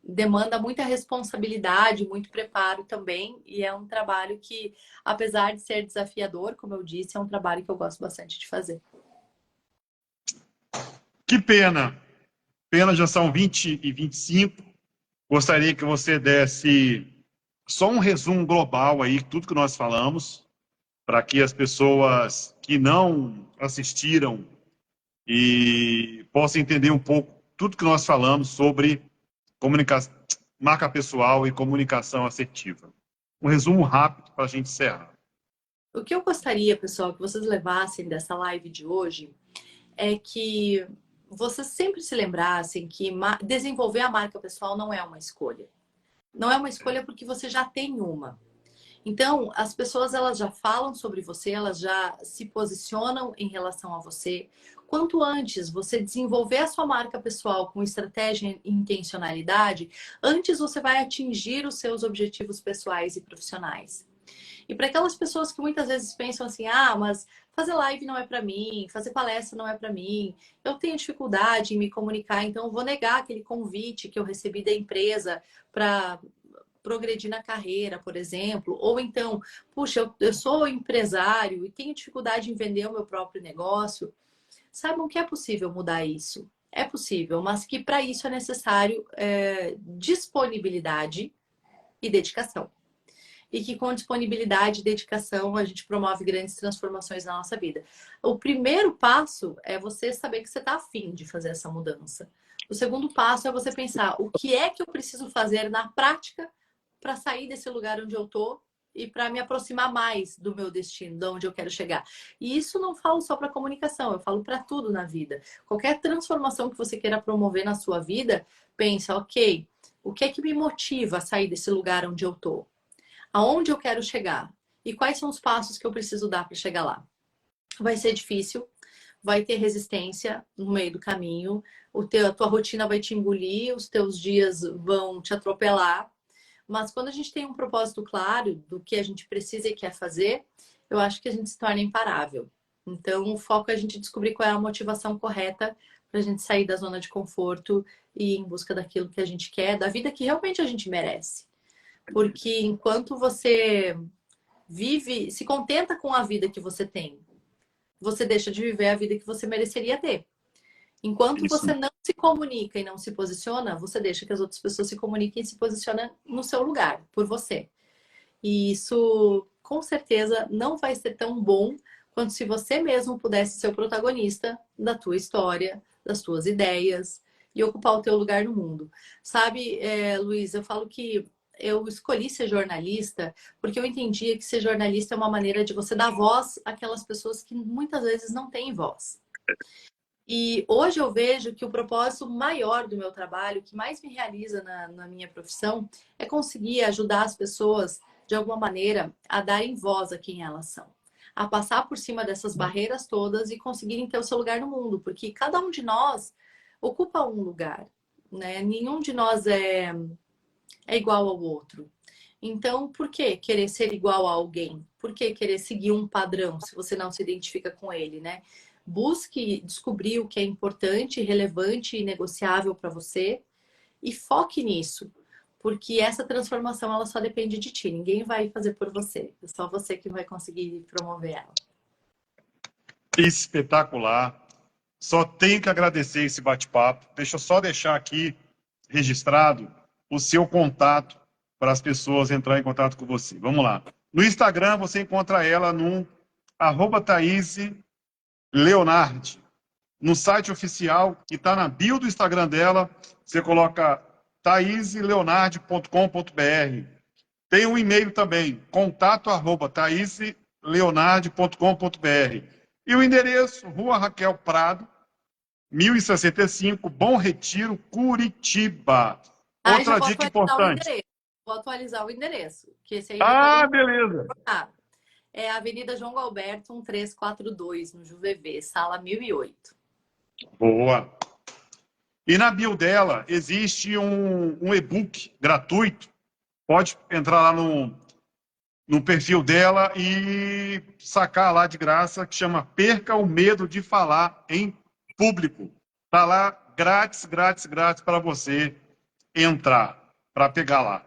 demanda muita responsabilidade, muito preparo também, e é um trabalho que, apesar de ser desafiador, como eu disse, é um trabalho que eu gosto bastante de fazer.
Que pena! Pena, já são 20h25. Gostaria que você desse só um resumo global aí, tudo que nós falamos, para que as pessoas que não assistiram e possam entender um pouco tudo que nós falamos sobre comunicação, marca pessoal e comunicação assertiva. Um resumo rápido para a gente encerrar.
O que eu gostaria, pessoal, que vocês levassem dessa live de hoje é que vocês sempre se lembrassem que desenvolver a marca pessoal não é uma escolha. Não é uma escolha porque você já tem uma. Então, as pessoas elas já falam sobre você, elas já se posicionam em relação a você. Quanto antes você desenvolver a sua marca pessoal com estratégia e intencionalidade, antes você vai atingir os seus objetivos pessoais e profissionais. E para aquelas pessoas que muitas vezes pensam assim, mas fazer live não é para mim, fazer palestra não é para mim, eu tenho dificuldade em me comunicar, então eu vou negar aquele convite que eu recebi da empresa para progredir na carreira, por exemplo, ou então, puxa, eu sou empresário e tenho dificuldade em vender o meu próprio negócio. Saibam que é possível mudar isso. É possível, mas que para isso é necessário disponibilidade e dedicação. E que com disponibilidade e dedicação a gente promove grandes transformações na nossa vida. O primeiro passo é você saber que você está afim de fazer essa mudança. O segundo passo é você pensar o que é que eu preciso fazer na prática para sair desse lugar onde eu tô e para me aproximar mais do meu destino, de onde eu quero chegar. E isso não falo só para comunicação, eu falo para tudo na vida. Qualquer transformação que você queira promover na sua vida, pensa, ok, o que é que me motiva a sair desse lugar onde eu tô? Aonde eu quero chegar? E quais são os passos que eu preciso dar para chegar lá? Vai ser difícil, vai ter resistência no meio do caminho, a tua rotina vai te engolir, os teus dias vão te atropelar. Mas quando a gente tem um propósito claro do que a gente precisa e quer fazer, eu acho que a gente se torna imparável. Então, o foco é a gente descobrir qual é a motivação correta para a gente sair da zona de conforto e ir em busca daquilo que a gente quer, da vida que realmente a gente merece. Porque enquanto você vive, se contenta com a vida que você tem, você deixa de viver a vida que você mereceria ter. Enquanto
Isso.
você não se comunica e não se posiciona, você deixa que as outras pessoas se comuniquem e se posicionem no seu lugar, por você. E isso, com certeza, não vai ser tão bom quanto se você mesmo pudesse ser o protagonista da tua história, das tuas ideias e ocupar o teu lugar no mundo. Sabe, Luiz, eu falo que eu escolhi ser jornalista porque eu entendia que ser jornalista é uma maneira de você dar voz àquelas pessoas que muitas vezes não têm voz. E hoje eu vejo que o propósito maior do meu trabalho, que mais me realiza na minha profissão, é conseguir ajudar as pessoas, de alguma maneira, a darem voz a quem elas são. A passar por cima dessas barreiras todas e conseguirem ter o seu lugar no mundo. Porque cada um de nós ocupa um lugar, né? Nenhum de nós é igual ao outro. Então, por que querer ser igual a alguém? Por que querer seguir um padrão se você não se identifica com ele, né? Busque descobrir o que é importante, relevante e negociável para você e foque nisso, porque essa transformação ela só depende de ti. Ninguém vai fazer por você. É só você que vai conseguir promover ela.
Espetacular. Só tenho que agradecer esse bate-papo. Deixa eu só deixar aqui registrado o seu contato para as pessoas entrarem em contato com você. Vamos lá. No Instagram, você encontra ela no @Thaís Leonardi. No site oficial, que está na bio do Instagram dela, você coloca thaisleonardi.com.br. Tem um e-mail também, contato@thaisleonardi.com.br. E o endereço, Rua Raquel Prado, 1065, Bom Retiro, Curitiba.
Ah, já
Outra
vou
dica
atualizar o
importante.
endereço. Vou atualizar o endereço, que esse aí muita
Ah,
gente
beleza.
sabe. É a Avenida João Galberto, 1342, no JuVV, sala 1008.
Boa. E na bio dela existe um e-book gratuito. Pode entrar lá no perfil dela e sacar lá de graça, que chama Perca o Medo de Falar em Público. Tá lá grátis, grátis, grátis para você entrar, para pegar lá.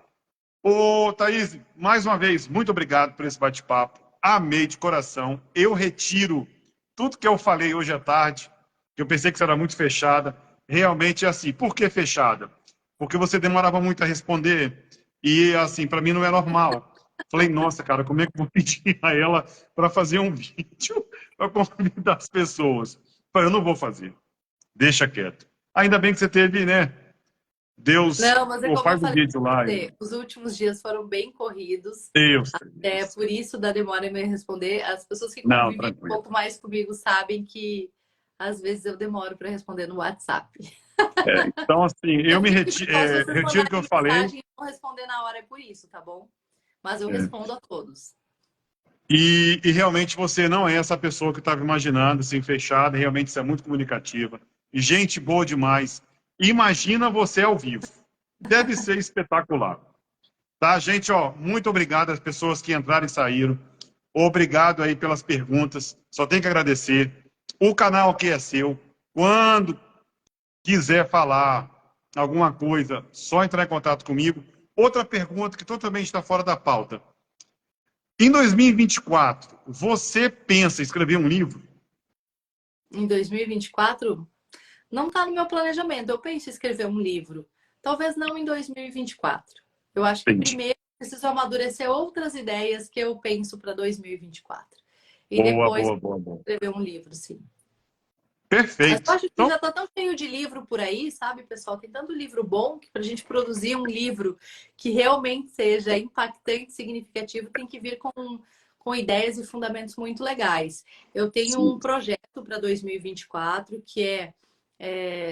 Ô, Thaís, mais uma vez, muito obrigado por esse bate-papo. Amei de coração. Eu retiro tudo que eu falei hoje à tarde, que eu pensei que você era muito fechada. Realmente é assim. Por que fechada? Porque você demorava muito a responder e, assim, para mim não é normal. Falei, nossa, cara, como é que eu vou pedir a ela para fazer um vídeo para convidar as pessoas? Falei, eu não vou fazer. Deixa quieto. Ainda bem que você teve, né? Deus,
Não, mas é
o
como eu
faz o
falei
vídeo
para
lá.
você, os últimos dias foram bem corridos.
Deus,
É
Deus.
por isso da demora em me responder. As pessoas que
Não,
convivem um
tranquilo.
pouco mais comigo sabem que às vezes eu demoro para responder no WhatsApp.
Então, assim, eu me
Só se vocês
retiro o que eu
mandarem
falei.
mensagem e não responder na hora é por isso, tá bom? Mas eu
É,
respondo a todos.
e realmente você não é essa pessoa que eu estava imaginando, assim, fechada. Realmente você é muito comunicativa. E gente boa demais. Imagina você ao vivo. Deve ser espetacular. Tá, gente? Ó, muito obrigado às pessoas que entraram e saíram. Obrigado aí pelas perguntas. Só tenho que agradecer. O canal aqui é seu. Quando quiser falar alguma coisa, só entrar em contato comigo. Outra pergunta que totalmente está fora da pauta. Em 2024, você pensa em escrever um livro?
Em 2024, não está no meu planejamento. Eu penso em escrever um livro. Talvez não em 2024. Eu acho que
Entendi.
primeiro preciso amadurecer outras ideias que eu penso para 2024. E
Boa,
depois
boa, boa, boa.
escrever um livro, sim. Mas eu
Perfeito.
acho que
Então,
já está tão cheio de livro por aí, sabe, pessoal? Tem tanto livro bom que para a gente produzir um livro que realmente seja impactante, significativo, tem que vir com ideias e fundamentos muito legais. Eu tenho
sim.
um projeto para 2024 que é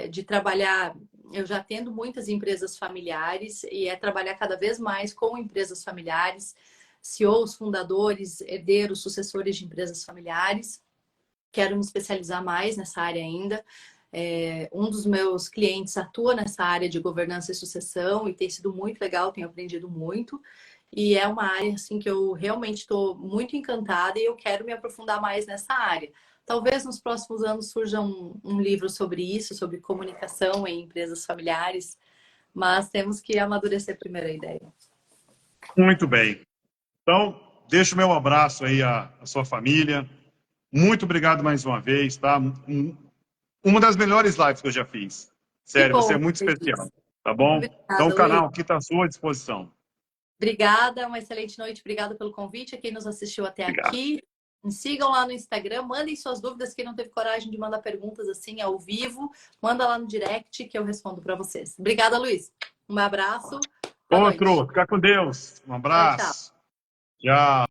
de trabalhar. Eu já atendo muitas empresas familiares e é trabalhar cada vez mais com empresas familiares, CEOs, fundadores, herdeiros, sucessores de empresas familiares. Quero me especializar mais nessa área ainda. Um dos meus clientes atua nessa área de governança e sucessão e tem sido muito legal, tenho aprendido muito. E é uma área assim que eu realmente estou muito encantada e eu quero me aprofundar mais nessa área. Talvez nos próximos anos surja um livro sobre isso, sobre comunicação em empresas familiares, mas temos que amadurecer primeiro a ideia.
Muito bem. Então, deixo o meu abraço aí à sua família. Muito obrigado mais uma vez, tá? Uma das melhores lives que eu já fiz.
Que
Sério, você é
bom.
muito especial, tá bom? Então o
Obrigada, Luiz.
canal aqui está à sua disposição.
Obrigada, uma excelente noite. Obrigada pelo convite. A quem nos assistiu até
Obrigado.
aqui. Me sigam lá no Instagram, mandem suas dúvidas. Quem não teve coragem de mandar perguntas assim ao vivo, manda lá no direct que eu respondo para vocês. Obrigada, Luiz. Um abraço. Boa
Outro,
noite.
fica com Deus. Um
Tchau, tchau.
abraço. Tchau.